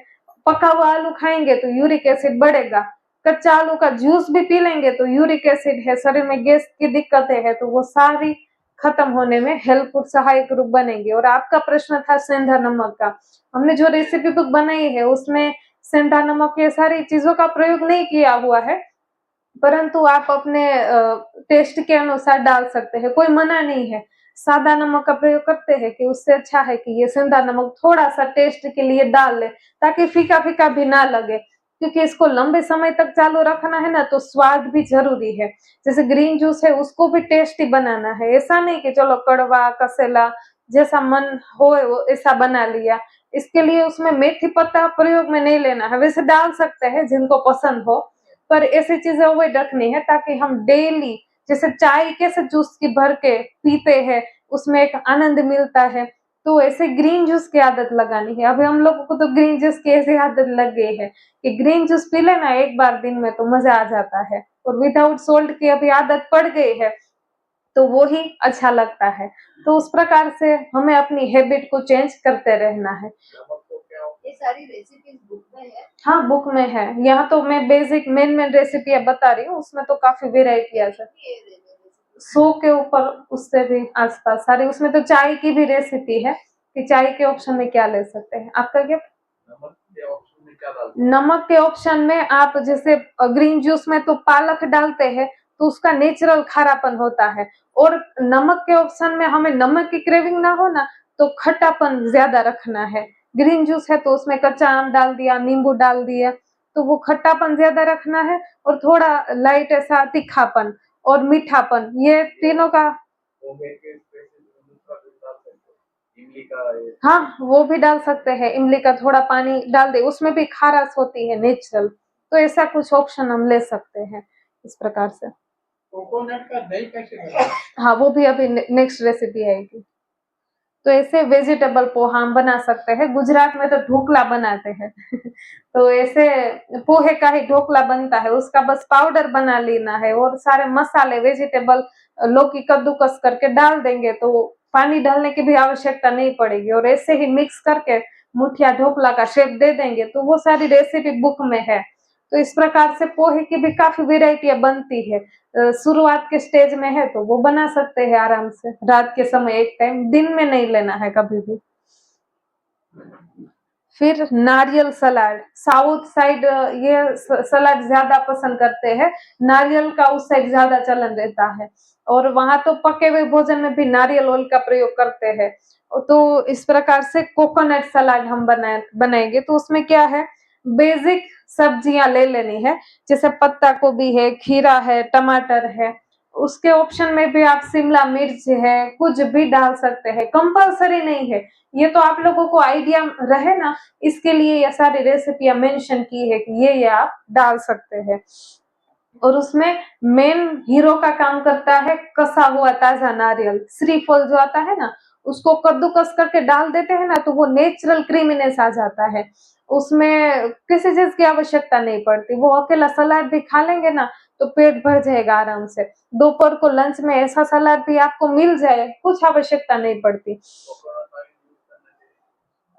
पका हुआ आलू खाएंगे तो यूरिक एसिड बढ़ेगा। कच्चा आलू का जूस भी पी लेंगे तो यूरिक एसिड है, शरीर में गैस की दिक्कतें है, तो वो सारी खत्म होने में हेल्पफुल सहायक रूप बनेंगे। और आपका प्रश्न था सेंधा नमक का, हमने जो रेसिपी बुक बनाई है उसमें सेंधा नमक ये सारी चीजों का प्रयोग नहीं किया हुआ है, परंतु आप अपने टेस्ट के अनुसार डाल सकते हैं, कोई मना नहीं है। सादा नमक का प्रयोग करते हैं कि उससे अच्छा है कि ये सेंधा नमक थोड़ा सा टेस्ट के लिए डाल ले, ताकि फीका फीका भी ना लगे, क्योंकि इसको लंबे समय तक चालू रखना है ना, तो स्वाद भी जरूरी है। जैसे ग्रीन जूस है उसको भी टेस्टी बनाना है, ऐसा नहीं कि चलो कड़वा कसेला जैसा मन हो ऐसा बना लिया। इसके लिए उसमें मेथी पत्ता प्रयोग में नहीं लेना है, वैसे डाल सकते हैं जिनको पसंद हो, पर ऐसी चीजें अवॉइड रखनी है ताकि हम डेली, जैसे चाय कैसे जूस की भर के पीते हैं उसमें एक आनंद मिलता है, तो ऐसे ग्रीन जूस की आदत लगानी है। अभी हम लोगों को तो ग्रीन जूस की ऐसी आदत लग गई है कि ग्रीन जूस पी लेना एक बार दिन में तो मजा आ जाता है। और विदाउट सोल्ट की अभी आदत पड़ गई है तो वो ही अच्छा लगता है। तो उस प्रकार से हमें अपनी हैबिट को चेंज करते रहना है। ये सारी रेसिपीज बुक में है? हाँ, बुक में है। यहाँ तो मैं बेसिक मेन रेसिपी बता रही हूँ, उसमें तो काफी वेराइटियां है, 100 के ऊपर, उससे भी आसपास सारी। उसमें तो चाय की भी रेसिपी है कि चाय के ऑप्शन में क्या ले सकते हैं। आपका क्या? नमक के ऑप्शन में आप जैसे ग्रीन जूस में तो पालक डालते हैं तो उसका नेचुरल खारापन होता है, और नमक के ऑप्शन में हमें नमक की क्रेविंग ना हो ना तो खट्टापन ज्यादा रखना है। ग्रीन जूस है तो उसमें कच्चा आम डाल दिया, नींबू डाल दिया, तो वो खट्टापन ज्यादा रखना है और थोड़ा लाइट ऐसा तीखापन और मीठापन, ये तीनों का। हाँ, वो भी डाल सकते हैं, इमली का थोड़ा पानी डाल दे, उसमें भी खारस होती है नेचुरल, तो ऐसा कुछ ऑप्शन हम ले सकते हैं इस प्रकार से। कोकोनट का दही कैसे बनाते? हाँ, वो भी अभी नेक्स्ट रेसिपी आएगी। तो ऐसे वेजिटेबल पोहा हम बना सकते हैं। गुजरात में तो ढोकला बनाते हैं तो ऐसे पोहे का ही ढोकला बनता है, उसका बस पाउडर बना लेना है और सारे मसाले वेजिटेबल लौकी कद्दूकस करके डाल देंगे तो पानी डालने की भी आवश्यकता नहीं पड़ेगी, और ऐसे ही मिक्स करके मुठिया ढोकला का शेप दे देंगे। तो वो सारी रेसिपी बुक में है। तो इस प्रकार से पोहे की भी काफी वेराइटियां बनती है। शुरुआत के स्टेज में है तो वो बना सकते हैं आराम से, रात के समय एक टाइम, दिन में नहीं लेना है कभी भी। फिर नारियल सलाद, साउथ साइड ये सलाद ज्यादा पसंद करते हैं, नारियल का उस साइड ज्यादा चलन रहता है, और वहां तो पके हुए भोजन में भी नारियल ऑयल का प्रयोग करते हैं। तो इस प्रकार से कोकोनट सलाद हम बनाएंगे तो उसमें क्या है, बेसिक सब्जियां ले लेनी है, जैसे पत्ता गोभी है, खीरा है, टमाटर है। उसके ऑप्शन में भी आप शिमला मिर्च है, कुछ भी डाल सकते हैं, कंपलसरी नहीं है। ये तो आप लोगों को आइडिया रहे ना, इसके लिए ये सारी रेसिपियां मेंशन की है कि ये आप डाल सकते हैं। और उसमें मेन हीरो का काम करता है कसा हुआ ताजा नारियल, श्रीफल जो आता है ना, उसको कद्दूकस करके डाल देते हैं ना तो वो नेचुरल क्रीमीनेस आ जाता है, उसमें किसी चीज की आवश्यकता नहीं पड़ती। वो अकेला सलाद भी खा लेंगे ना तो पेट भर जाएगा आराम से। दोपहर को लंच में ऐसा सलाद भी आपको मिल जाए, कुछ आवश्यकता नहीं पड़ती।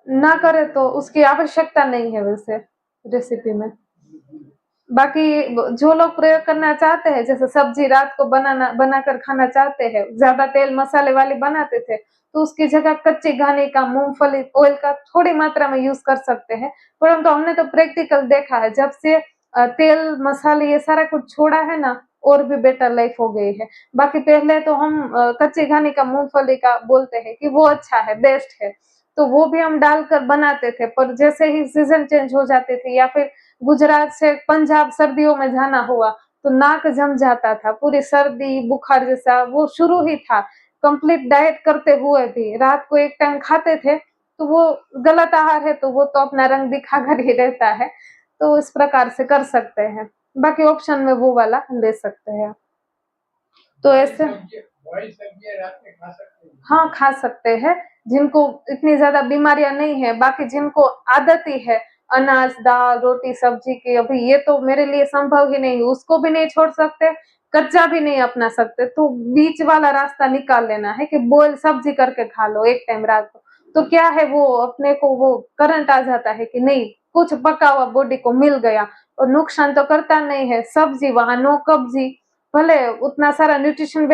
ना करे तो उसकी आवश्यकता नहीं है वैसे रेसिपी में। बाकी जो लोग प्रयोग करना चाहते हैं, जैसे सब्जी रात को बनाकर खाना चाहते हैं, ज्यादा तेल मसाले वाली बनाते थे तो उसकी जगह कच्ची घानी का, मूंगफली ऑयल का थोड़ी मात्रा में यूज कर सकते हैं। परंतु हमने तो प्रैक्टिकल देखा है, जब से तेल मसाले ये सारा कुछ छोड़ा है ना, और भी बेटर लाइफ हो गई है। बाकी पहले तो हम कच्ची घानी का, मूंगफली का बोलते हैं कि वो अच्छा है, बेस्ट है, तो वो भी हम डालकर बनाते थे। पर जैसे ही सीजन चेंज हो जाते थे या फिर गुजरात से पंजाब सर्दियों में जाना हुआ तो नाक जम जाता था, पूरी सर्दी बुखार जैसा वो शुरू ही था। कंप्लीट डाइट करते हुए भी रात को एक टाइम खाते थे तो वो गलत आहार है, तो वो तो अपना रंग दिखाकर ही रहता है। तो इस प्रकार से कर सकते हैं, बाकी ऑप्शन में वो वाला ले सकते हैं। तो ऐसे रात में खा सकते हैं? हाँ, खा सकते हैं, जिनको इतनी ज्यादा बीमारियां नहीं है। बाकी जिनको आदत ही है अनाज दाल रोटी सब्जी की, अभी ये तो मेरे लिए संभव ही नहीं, उसको भी नहीं छोड़ सकते, कच्चा भी नहीं अपना सकते, तो बीच वाला रास्ता निकाल लेना है कि बॉयल सब्जी करके खा लो एक टाइम रात को। तो क्या है, वो अपने को वो करंट आ जाता है कि नहीं, कुछ पका हुआ बॉडी को मिल गया और नुकसान तो करता नहीं है। सब्जी वहां नो कब्जी, भले उतना सारा न्यूट्रिशन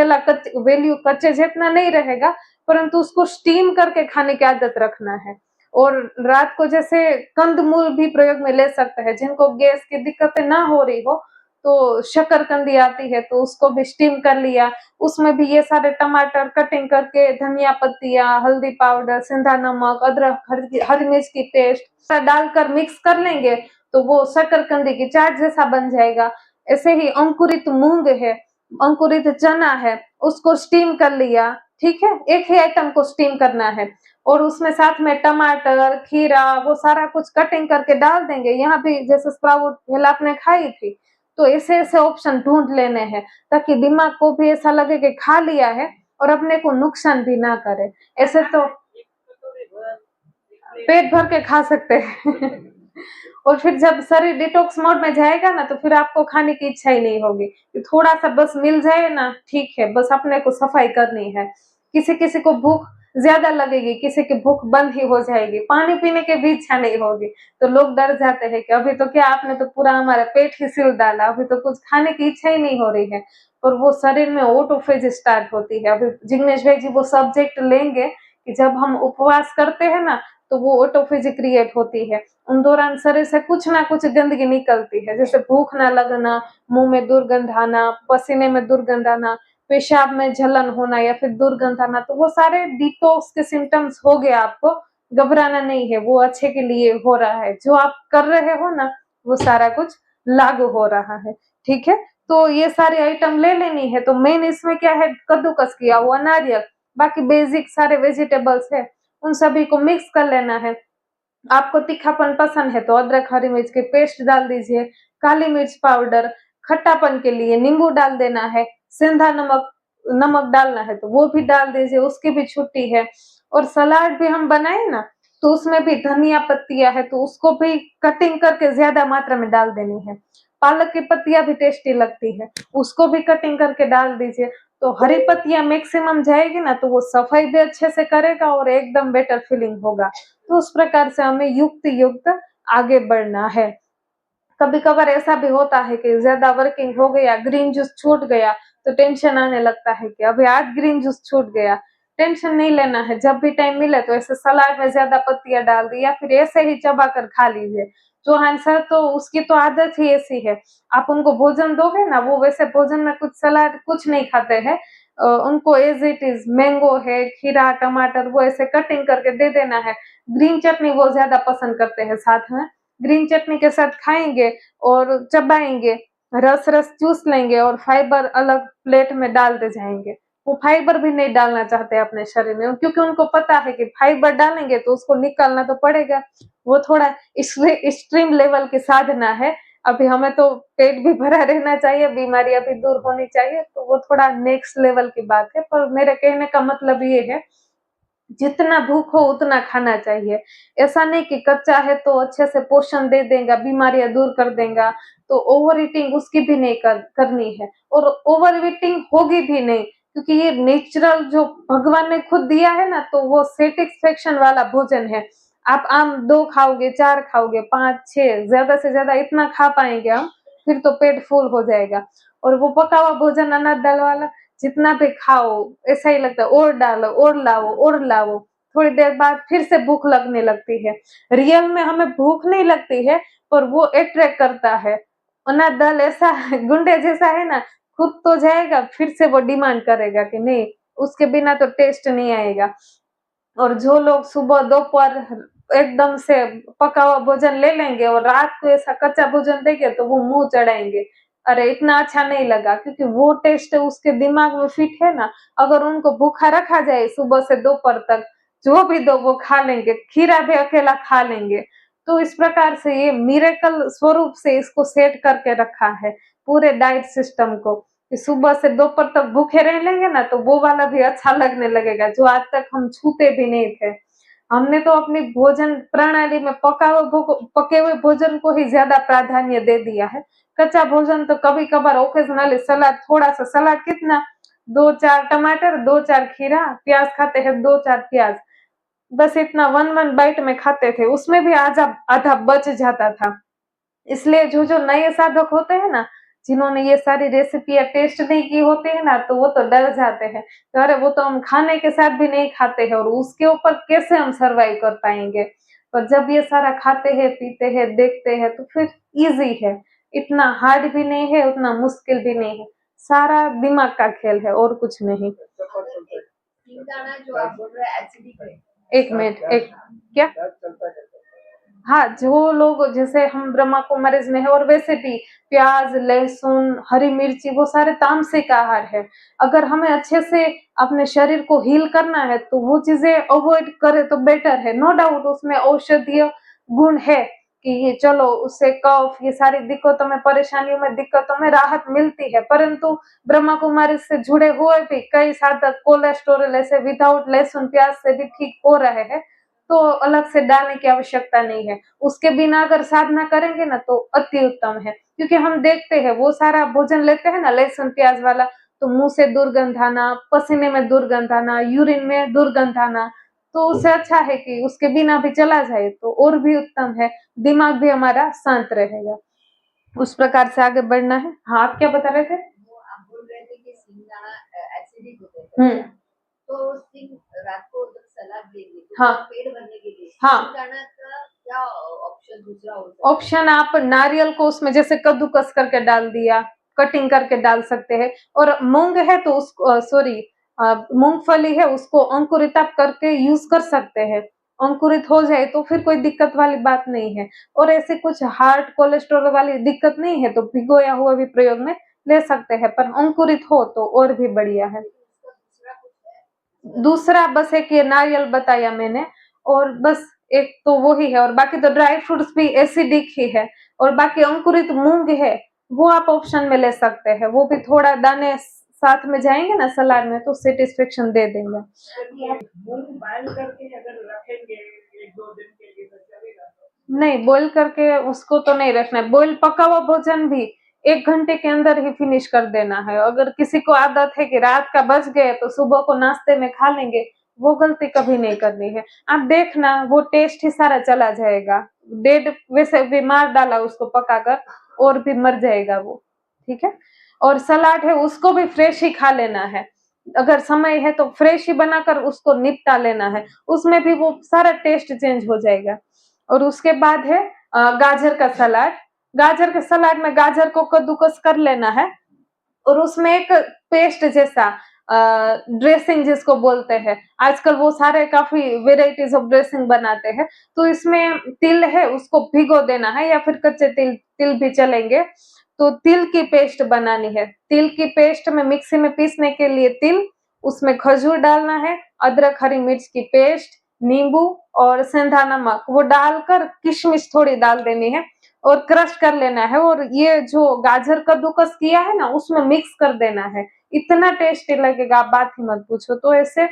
वैल्यू कच्चे जितना नहीं रहेगा, परंतु उसको स्टीम करके खाने की आदत रखना है। और रात को जैसे कंदमूल भी प्रयोग में ले सकते हैं, जिनको गैस की दिक्कतें ना हो रही हो तो शकरकंदी आती है तो उसको भी स्टीम कर लिया, उसमें भी ये सारे टमाटर कटिंग करके, धनिया पत्तियां, हल्दी पाउडर, सिंधा नमक, अदरक, हरी मिर्च की पेस्ट डालकर मिक्स कर लेंगे तो वो शकरकंदी की चाट जैसा बन जाएगा। ऐसे ही अंकुरित मूंग है, अंकुरित चना है, उसको स्टीम कर लिया, ठीक है, एक ही आइटम को स्टीम करना है और उसमें साथ में टमाटर खीरा वो सारा कुछ कटिंग करके डाल देंगे। यहाँ भी जैसे स्प्राउट पहले आपने खाई थी, तो ऐसे ऐसे ऑप्शन ढूंढ लेने हैं ताकि दिमाग को भी ऐसा लगे कि खा लिया है और अपने को नुकसान भी ना करे। ऐसे तो पेट भर के खा सकते हैं और फिर जब शरीर डिटॉक्स मोड में जाएगा ना तो फिर आपको खाने की इच्छा ही नहीं होगी। थोड़ा सा बस मिल जाए ना ठीक है, बस अपने को सफाई करनी है। किसी किसी को भूख ज्यादा लगेगी, किसी की भूख बंद ही हो जाएगी, पानी पीने की भी इच्छा नहीं होगी, तो लोग डर जाते हैं कि अभी तो क्या आपने तो पूरा हमारा पेट ही सिल डाला, अभी तो कुछ खाने की इच्छा ही नहीं हो रही है। और वो शरीर में ऑटोफेज स्टार्ट होती है। अभी जिग्नेश भाई जी वो सब्जेक्ट लेंगे कि जब हम उपवास करते हैं ना तो वो ऑटोफेज क्रिएट होती है। उन दौरान शरीर से कुछ ना कुछ गंदगी निकलती है, जैसे भूख ना लगना, मुंह में दुर्गंध आना, पसीने में दुर्गंध आना, पेशाब में जलन होना या फिर दुर्गंध आना, तो वो सारे डिटॉक्स के सिम्टम्स हो गए। आपको घबराना नहीं है, वो अच्छे के लिए हो रहा है। जो आप कर रहे हो ना वो सारा कुछ लागू हो रहा है। ठीक है, तो ये सारी आइटम ले लेनी है। तो मेन इसमें क्या है, कद्दूकस किया हुआ नारियल, बाकी बेसिक सारे वेजिटेबल्स है, उन सभी को मिक्स कर लेना है। आपको तीखापन पसंद है तो अदरक हरी मिर्च के पेस्ट डाल दीजिए, काली मिर्च पाउडर, खट्टापन के लिए नींबू डाल देना है, सेंधा नमक नमक डालना है तो वो भी डाल दीजिए, उसकी भी छुट्टी है। और सलाद भी हम बनाए ना तो उसमें भी धनिया पत्तियां है तो उसको भी कटिंग करके ज्यादा मात्रा में डाल देनी है। पालक की पत्तियां भी टेस्टी लगती है, उसको भी कटिंग करके डाल दीजिए। तो हरी पत्तियां मैक्सिमम जाएगी ना तो वो सफाई भी अच्छे से करेगा और एकदम बेटर फीलिंग होगा। तो उस प्रकार से हमें युक्त युक्त आगे बढ़ना है। कभी कभार ऐसा भी होता है कि ज्यादा वर्किंग हो गया, ग्रीन जूस छूट गया, तो टेंशन आने लगता है कि अभी आज ग्रीन जूस छूट गया। टेंशन नहीं लेना है, जब भी टाइम मिले तो ऐसे सलाद में ज्यादा पत्तियां डाल दी या फिर ऐसे ही चबा कर खा लीजिए। चौहान सर तो उसकी तो आदत ही ऐसी है, आप उनको भोजन दोगे ना वो वैसे भोजन में कुछ सलाद कुछ नहीं खाते हैं। उनको एज इट इज मैंगो है, खीरा, टमाटर वो ऐसे कटिंग करके दे देना है। ग्रीन चटनी वो ज्यादा पसंद करते हैं, साथ में ग्रीन चटनी के साथ खाएंगे और चबाएंगे, रस रस चूस लेंगे और फाइबर अलग प्लेट में डालते जाएंगे। वो फाइबर भी नहीं डालना चाहते अपने शरीर में, क्योंकि उनको पता है कि फाइबर डालेंगे तो उसको निकालना तो पड़ेगा। वो थोड़ा एक्सट्रीम लेवल की साधना है। अभी हमें तो पेट भी भरा रहना चाहिए, बीमारियां भी दूर होनी चाहिए, तो वो थोड़ा नेक्स्ट लेवल की बात है। पर मेरे कहने का मतलब ये है जितना भूख हो उतना खाना चाहिए। ऐसा नहीं कि कच्चा है तो अच्छे से पोषण दे देगा, बीमारियां दूर कर देगा, तो ओवर ईटिंग उसकी भी नहीं करनी है और ओवर ईटिंग होगी भी नहीं, क्योंकि ये नेचुरल जो भगवान ने खुद दिया है ना तो वो सेटिस्फेक्शन वाला भोजन है। आप आम 2 खाओगे, 4 खाओगे, 5 6 ज्यादा से ज्यादा इतना खा पाएंगे हम, फिर तो पेट फुल हो जाएगा। और वो पका हुआ भोजन अनाज दाल वाला जितना भी खाओ ऐसा ही लगता है, और डालो और लाओ और लाओ, थोड़ी देर बाद फिर से भूख लगने लगती है। रियल में हमें भूख नहीं लगती है पर वो अट्रैक्ट करता है। अनाज दाल ऐसा गुंडे जैसा है ना, खुद तो जाएगा फिर से वो डिमांड करेगा कि नहीं, उसके बिना तो टेस्ट नहीं आएगा। और जो लोग सुबह दोपहर एकदम से पका हुआ भोजन ले लेंगे और रात को ऐसा कच्चा भोजन देंगे तो वो मुंह चढ़ाएंगे, अरे इतना अच्छा नहीं लगा, क्योंकि वो टेस्ट उसके दिमाग में फिट है ना। अगर उनको भूखा रखा जाए सुबह से दोपहर तक, जो भी दो वो खा लेंगे, खीरा भी अकेला खा लेंगे। तो इस प्रकार से ये मिरेकल स्वरूप से इसको सेट करके रखा है पूरे डाइट सिस्टम को, कि सुबह से दोपहर तक भूखे रह लेंगे ना तो वो वाला भी अच्छा लगने लगेगा जो आज तक हम छूते भी नहीं थे। हमने तो अपनी भोजन प्रणाली में पके हुए भोजन को ही ज्यादा प्राधान्य दे दिया है। कच्चा भोजन तो कभी कभार ओकेजनली, सलाद थोड़ा सा, सलाद कितना, 2 4 टमाटर, 2 4 खीरा, प्याज खाते हैं 2 4 प्याज, बस इतना वन वन बाइट में खाते थे, उसमें भी आधा आधा बच जाता था। इसलिए जो जो नए साधक होते हैं ना, जिन्होंने ये सारी रेसिपियां टेस्ट नहीं की होती है ना, तो वो तो डर जाते हैं, तो अरे वो तो हम खाने के साथ भी नहीं खाते हैं और उसके ऊपर कैसे हम सरवाइव कर पाएंगे। पर जब ये सारा खाते हैं, पीते हैं, देखते हैं तो फिर इजी है, इतना हार्ड भी नहीं है, उतना मुश्किल भी नहीं है, सारा दिमाग का खेल है और कुछ नहीं। सिंगदाना जो आप बोल रहे हैं एसिडिक है। एक मिनट, एक क्या, हाँ, जो लोग जैसे हम ब्रह्मा कुमारीज में है और वैसे भी प्याज, लहसुन, हरी मिर्ची वो सारे तामसिक आहार है। अगर हमें अच्छे से अपने शरीर को हील करना है तो वो चीजें अवॉइड करे तो बेटर है। नो डाउट उसमें औषधीय गुण है कि ये चलो उससे कफ, ये सारी दिक्कतों में, परेशानियों में, दिक्कतों में राहत मिलती है। परंतु ब्रह्मा कुमारी से जुड़े हुए भी कई साधक कोलेस्ट्रॉल ऐसे विदाउट लहसुन प्याज से भी ठीक हो रहे हैं। तो अलग से डालने की आवश्यकता नहीं है। उसके बिना अगर साधना करेंगे ना तो अति उत्तम है, क्योंकि हम देखते हैं वो सारा भोजन लेते हैं ना लहसुन प्याज वाला, तो मुंह से दुर्गंध आना, पसीने में दुर्गंध आना, यूरिन में दुर्गंध आना, तो उससे अच्छा है कि उसके बिना भी चला जाए तो और भी उत्तम है, दिमाग भी हमारा शांत रहेगा। उस प्रकार से आगे बढ़ना है। हाँ, आप क्या बता रहे थे? वो आप बोल रहे थे कि सिंगदाना एसिडिक होता है, तो सिंग रात को जब सलाद लेंगे तो हाँ। पेट भरने के लिए हाँ। सिंगदाना का क्या ऑप्शन दूसरा हो सकता है? ऑप्शन आप नारियल को उसमें जैसे कद्दूकस करके डाल दिया, कटिंग करके डाल सकते हैं, और मूंग है तो उसको सॉरी मूंगफली है उसको अंकुरित आप करके यूज कर सकते हैं। अंकुरित हो जाए तो फिर कोई दिक्कत वाली बात नहीं है, और ऐसे कुछ हार्ट कोलेस्ट्रॉल वाली दिक्कत नहीं है तो भिगोया हुआ भी प्रयोग में ले सकते हैं, पर अंकुरित हो तो और भी बढ़िया है। उसका दूसरा कुछ है? दूसरा बस एक ये नारियल बताया मैंने, और बस एक तो वो ही है, और बाकी तो ड्राई फ्रूट्स भी एसिडिक ही है, और बाकी अंकुरित मूंग है वो आप ऑप्शन में ले सकते हैं, वो भी थोड़ा दाने साथ में जाएंगे ना सलाद में तो सेटिस्फेक्शन दे देंगे। मूंग बॉयल करके अगर रखेंगे 1-2 दिन के लिए तो चलेगा? नहीं, बॉईल करके उसको तो नहीं रखना है, बॉईल पका हुआ भोजन भी 1 घंटे के अंदर ही फिनिश कर देना है। अगर किसी को आदत है कि रात का बच गए तो सुबह को नाश्ते में खा लेंगे, वो गलती कभी नहीं करनी है। आप देखना वो टेस्ट ही सारा चला जाएगा, डेड वैसे भी मार डाला उसको पकाकर, और भी मर जाएगा वो, ठीक है। और सलाद है उसको भी फ्रेश ही खा लेना है, अगर समय है तो फ्रेश ही बनाकर उसको निपटा लेना है, उसमें भी वो सारा टेस्ट चेंज हो जाएगा। और उसके बाद है गाजर का सलाद। गाजर के सलाद में गाजर को कद्दूकस कर लेना है, और उसमें एक पेस्ट जैसा ड्रेसिंग जिसको बोलते हैं, आजकल वो सारे काफी वेराइटीज ऑफ ड्रेसिंग बनाते हैं, तो इसमें तिल है उसको भिगो देना है, या फिर कच्चे तिल तिल भी चलेंगे। तो तिल की पेस्ट बनानी है, तिल की पेस्ट में मिक्सी में पीसने के लिए तिल, उसमें खजूर डालना है, अदरक हरी मिर्च की पेस्ट, नींबू और सेंधा नमक वो डालकर किशमिश थोड़ी डाल देनी है और क्रश कर लेना है, और ये जो गाजर कद्दूकस किया है ना उसमें मिक्स कर देना है। इतना टेस्टी लगेगा आप बात ही मत पूछो। तो ऐसे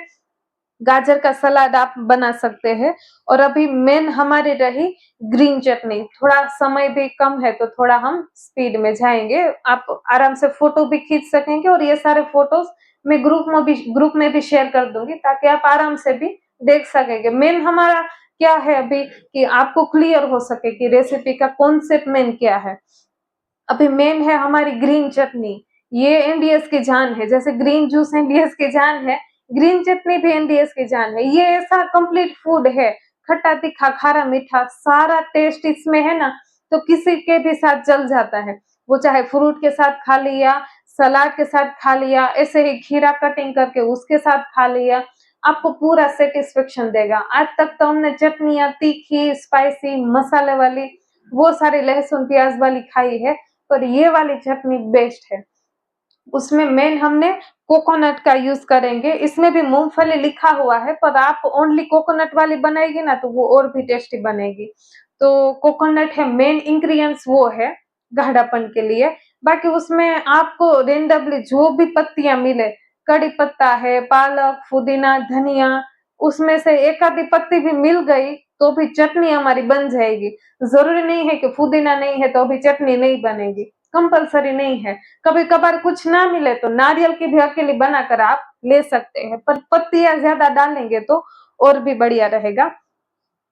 गाजर का सलाद आप बना सकते हैं। और अभी मेन हमारी रही ग्रीन चटनी, थोड़ा समय भी कम है तो थोड़ा हम स्पीड में जाएंगे, आप आराम से फोटो भी खींच सकेंगे, और ये सारे फोटोज मैं ग्रुप में भी शेयर कर दूंगी ताकि आप आराम से भी देख सकेंगे। मेन हमारा क्या है अभी कि आपको क्लियर हो सके कि रेसिपी का कॉन्सेप्ट मेन क्या है। अभी मेन है हमारी ग्रीन चटनी, ये एनडीएस की जान है, जैसे ग्रीन जूस एनडीएस की जान है, ग्रीन चटनी भी एनडीएस की जान है। ये ऐसा कंप्लीट फूड है, खट्टा तीखा खारा मीठा सारा टेस्ट इसमें है ना, तो किसी के भी साथ चल जाता है, वो चाहे फ्रूट के साथ खा लिया, सलाद के साथ खा लिया, ऐसे ही खीरा कटिंग करके उसके साथ खा लिया, आपको पूरा सेटिस्फेक्शन देगा। आज तक तो हमने चटनियां तीखी स्पाइसी मसाले वाली वो सारी लहसुन प्याज वाली खाई है, पर ये वाली चटनी बेस्ट है। उसमें मेन हमने कोकोनट का यूज करेंगे, इसमें भी मूंगफली लिखा हुआ है, पर आप ओनली कोकोनट वाली बनाएगी ना तो वो और भी टेस्टी बनेगी। तो कोकोनट है मेन इंग्रेडिएंट्स, वो है गाढ़ापन के लिए। बाकी उसमें आपको रेंडमली जो भी पत्तियां मिले, कड़ी पत्ता है, पालक, पुदीना, धनिया, उसमें से एक आधी पत्ती भी मिल गई तो भी चटनी हमारी बन जाएगी। जरूरी नहीं है कि पुदीना नहीं है तो अभी चटनी नहीं बनेगी, कंपलसरी नहीं है। कभी कभार कुछ ना मिले तो नारियल की भी अकेली बनाकर आप ले सकते हैं, पर पत्तियां ज्यादा डालेंगे तो और भी बढ़िया रहेगा।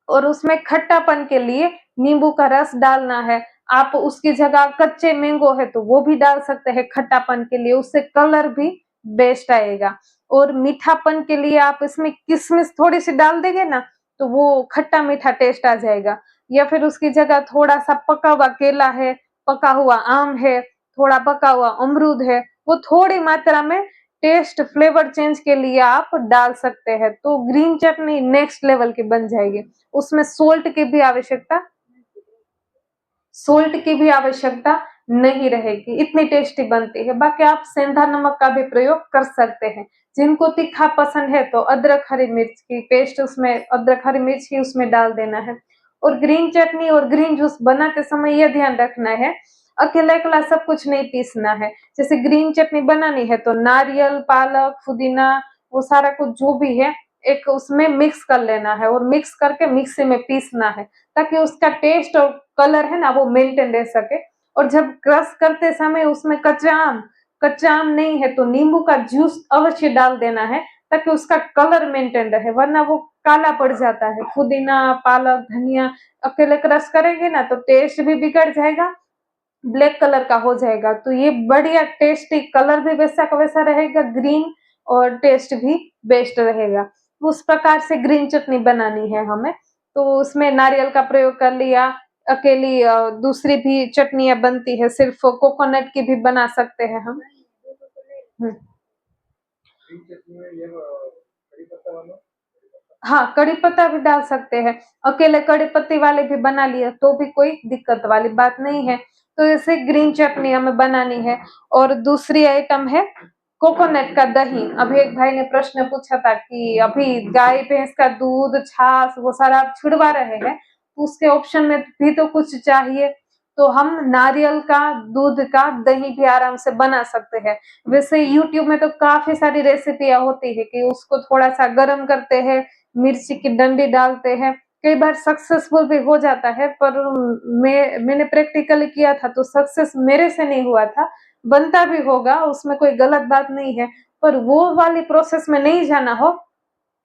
और उसमें खट्टापन के लिए नींबू का रस डालना है, आप उसकी जगह कच्चे मैंगो है तो वो भी डाल सकते हैं खट्टापन के लिए, उससे कलर भी बेस्ट आएगा। और मीठापन के लिए आप इसमें किशमिश थोड़ी सी डाल देंगे ना तो वो खट्टा मीठा टेस्ट आ जाएगा। या फिर उसकी जगह थोड़ा सा पका हुआ केला है, पका हुआ आम है, थोड़ा पका हुआ अमरूद है, वो थोड़ी मात्रा में टेस्ट फ्लेवर चेंज के लिए आप डाल सकते हैं, तो ग्रीन चटनी नेक्स्ट लेवल की बन जाएगी। उसमें सोल्ट की भी आवश्यकता नहीं रहेगी, इतनी टेस्टी बनती है। बाकी आप सेंधा नमक का भी प्रयोग कर सकते हैं, जिनको तीखा पसंद है तो अदरक हरी मिर्च की पेस्ट, उसमें अदरक हरी मिर्च ही उसमें डाल देना है। और ग्रीन चटनी और ग्रीन जूस बनाते समय यह ध्यान रखना है अकेला अकेला सब कुछ नहीं पीसना है। जैसे ग्रीन चटनी बनानी है तो नारियल, पालक, पुदीना, वो सारा कुछ जो भी है एक उसमें मिक्स कर लेना है और मिक्स करके मिक्सी में पीसना है, ताकि उसका टेस्ट और कलर है ना वो मेंटेन रह सके। और जब क्रश करते समय उसमें कच्चा आम नहीं है तो नींबू का जूस अवश्य डाल देना है, ताकि उसका कलर मेंटेन रहे, वरना वो काला पड़ जाता है। पुदीना, पालक, धनिया अकेले क्रश करेंगे ना तो टेस्ट भी बिगड़ जाएगा, ब्लैक कलर का हो जाएगा। तो ये बढ़िया टेस्टी, कलर भी वैसा का वैसा रहेगा ग्रीन, और टेस्ट भी बेस्ट रहेगा। उस प्रकार से ग्रीन चटनी बनानी है हमें। तो उसमें नारियल का प्रयोग कर लिया, अकेली दूसरी भी चटनियां बनती है, सिर्फ कोकोनट की भी बना सकते हैं हम। हम्म। ग्रीन चटनी में ये कड़ी पत्ता वाला, हाँ, कड़ी पत्ता भी डाल सकते हैं, अकेले कड़ी पत्ती वाले भी बना लिया तो भी कोई दिक्कत वाली बात नहीं है। तो ऐसे ग्रीन चटनी हमें बनानी है। और दूसरी आइटम है कोकोनट का दही। अभी एक भाई ने प्रश्न पूछा था कि अभी गाय भैंस का दूध, छाछ वो सारा आप छुड़वा रहे हैं, तो उसके ऑप्शन में भी तो कुछ चाहिए। तो हम नारियल का दूध का दही भी आराम से बना सकते हैं। वैसे यूट्यूब में तो काफी सारी रेसिपियां होती है कि उसको थोड़ा सा गर्म करते हैं, मिर्ची की डंडी डालते हैं, कई बार सक्सेसफुल भी हो जाता है, पर मैंने प्रैक्टिकली किया था तो सक्सेस मेरे से नहीं हुआ था। बनता भी होगा, उसमें कोई गलत बात नहीं है, पर वो वाली प्रोसेस में नहीं जाना हो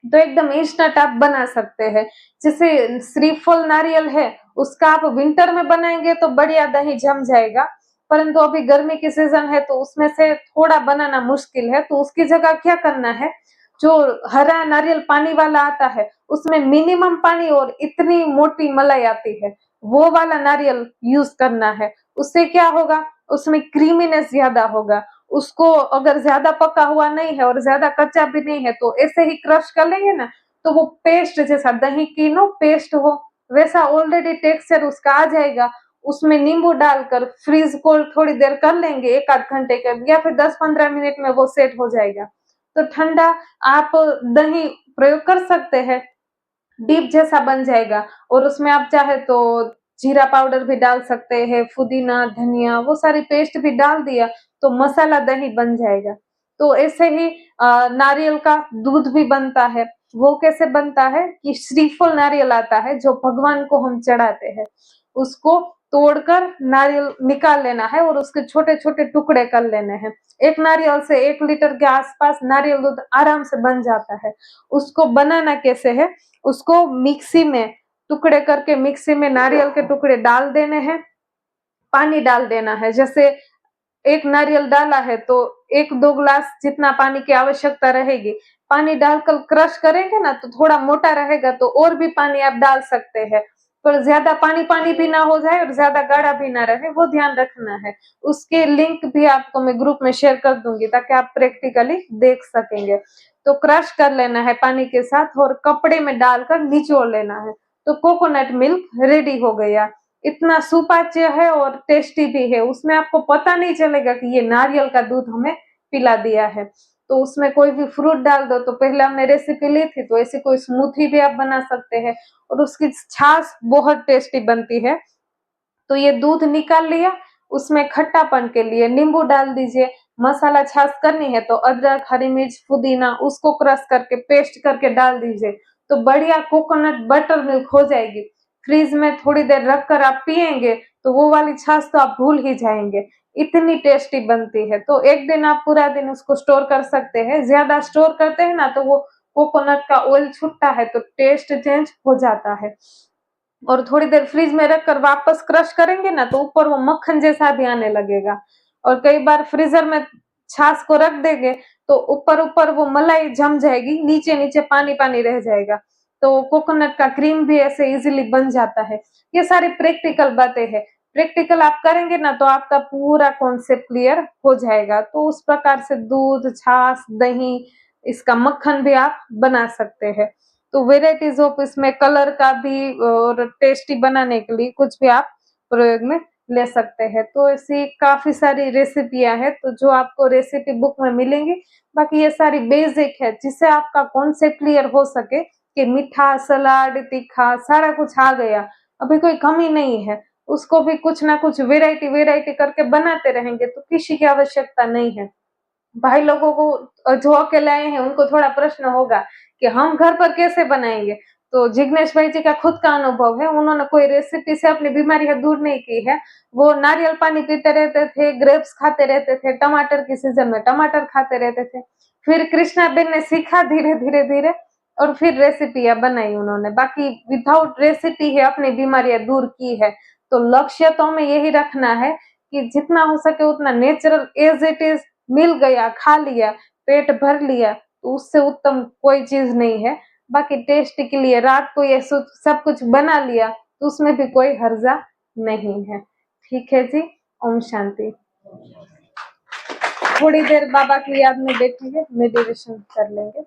तो एकदम इंस्टेंट आप बना सकते हैं। जैसे श्रीफल नारियल है, उसका आप विंटर में बनाएंगे तो बढ़िया दही जम जाएगा, परंतु अभी गर्मी की सीजन है तो उसमें से थोड़ा बनाना मुश्किल है। तो उसकी जगह क्या करना है, जो हरा नारियल पानी वाला आता है उसमें मिनिमम पानी और इतनी मोटी मलाई आती है, वो वाला नारियल यूज करना है। उससे क्या होगा, उसमें क्रीमीनेस ज्यादा होगा। उसको अगर ज्यादा पका हुआ नहीं है और ज्यादा कच्चा भी नहीं है तो ऐसे ही क्रश कर लेंगे ना, तो वो पेस्ट जैसा, दही की नो पेस्ट हो वैसा ऑलरेडी टेक्सचर उसका आ जाएगा। उसमें नींबू डालकर फ्रीज को थोड़ी देर कर लेंगे, एक आध घंटे का, या फिर 10-15 मिनट में वो सेट हो जाएगा। तो ठंडा आप दही प्रयोग कर सकते हैं, डीप जैसा बन जाएगा। और उसमें आप चाहे तो जीरा पाउडर भी डाल सकते हैं, पुदीना, धनिया वो सारी पेस्ट भी डाल दिया तो मसाला दही बन जाएगा। तो ऐसे ही नारियल का दूध भी बनता है। वो कैसे बनता है कि श्रीफल नारियल आता है जो भगवान को हम चढ़ाते हैं, उसको तोड़कर नारियल निकाल लेना है और उसके छोटे छोटे टुकड़े कर लेने हैं। एक नारियल से 1 लीटर के आसपास नारियल दूध आराम से बन जाता है। उसको बनाना कैसे है, उसको मिक्सी में टुकड़े करके मिक्सी में नारियल के टुकड़े डाल देने हैं, पानी डाल देना है। जैसे एक नारियल डाला है तो 1-2 ग्लास जितना पानी की आवश्यकता रहेगी। पानी डालकर क्रश करेंगे ना तो थोड़ा मोटा रहेगा, तो और भी पानी आप डाल सकते हैं, पर ज्यादा पानी पानी भी ना हो जाए और ज्यादा गाढ़ा भी ना रहे, वो ध्यान रखना है। उसके लिंक भी आपको मैं ग्रुप में शेयर कर दूंगी ताकि आप प्रैक्टिकली देख सकेंगे। तो क्रश कर लेना है पानी के साथ और कपड़े में डालकर निचोड़ लेना है। तो कोकोनट मिल्क रेडी हो गया। इतना सुपाच्य है और टेस्टी भी है, उसमें आपको पता नहीं चलेगा कि ये नारियल का दूध हमें पिला दिया है। तो उसमें कोई भी फ्रूट डाल दो, तो पहले हमने रेसिपी ली थी तो ऐसी कोई स्मूथी भी आप बना सकते हैं, और उसकी छाछ बहुत टेस्टी बनती है। तो ये दूध निकाल लिया, उसमें खट्टापन के लिए नींबू डाल दीजिए। मसाला छाछ करनी है तो अदरक, हरी मिर्च, पुदीना उसको क्रश करके पेस्ट करके डाल दीजिए, तो बढ़िया कोकोनट बटर मिल्क हो जाएगी। फ्रीज में थोड़ी देर रखकर आप पिएंगे तो वो वाली छाछ तो आप भूल ही जाएंगे, इतनी टेस्टी बनती है। तो एक दिन आप पूरा दिन उसको स्टोर कर सकते हैं। ज्यादा स्टोर करते हैं ना तो वो कोकोनट का ऑयल छूटता है तो टेस्ट चेंज हो जाता है। और थोड़ी देर फ्रिज में रखकर वापस क्रश करेंगे ना तो ऊपर वो मक्खन जैसा भी आने लगेगा। और कई बार फ्रीजर में छाछ को रख देंगे तो ऊपर ऊपर वो मलाई जम जाएगी, नीचे नीचे पानी पानी रह जाएगा। तो कोकोनट का क्रीम भी ऐसे इजीली बन जाता है। ये सारी प्रैक्टिकल बातें हैं, प्रैक्टिकल आप करेंगे ना तो आपका पूरा कॉन्सेप्ट क्लियर हो जाएगा। तो उस प्रकार से दूध, छाछ, दही, इसका मक्खन भी आप बना सकते हैं। तो वेराइटीज ऑफ इसमें कलर का भी और टेस्टी बनाने के लिए कुछ भी आप प्रयोग में ले सकते हैं। तो ऐसी काफी सारी रेसिपियां हैं तो जो आपको रेसिपी बुक में मिलेंगी। बाकी ये सारी बेसिक है जिससे आपका कॉन्सेप्ट क्लियर हो सके कि मीठा, सलाद, तीखा सारा कुछ आ गया, अभी कोई कमी नहीं है। उसको भी कुछ ना कुछ वेराइटी वेराइटी करके बनाते रहेंगे तो किसी की आवश्यकता नहीं है। भाई लोगों को जो अकेले आए हैं उनको थोड़ा प्रश्न होगा कि हम घर पर कैसे बनाएंगे। तो जिग्नेश भाई जी का खुद का अनुभव है, उन्होंने कोई रेसिपी से अपनी बीमारियां दूर नहीं की है। वो नारियल पानी पीते रहते थे, ग्रेप्स खाते रहते थे, टमाटर की सीजन में टमाटर खाते रहते थे। फिर कृष्णाबेन ने सीखा धीरे धीरे धीरे और फिर रेसिपियां बनाई उन्होंने। बाकी विदाउट रेसिपी है अपनी बीमारियां दूर की है। तो लक्ष्य तो हमें यही रखना है कि जितना हो सके उतना नेचुरल एज इट इज मिल गया, खा लिया, पेट भर लिया, तो उससे उत्तम कोई चीज नहीं है। बाकी टेस्ट के लिए रात को ये सब कुछ बना लिया तो उसमें भी कोई हर्जा नहीं है। ठीक है जी, ओम शांति। थोड़ी देर बाबा की याद में बैठेंगे, मेडिटेशन कर लेंगे।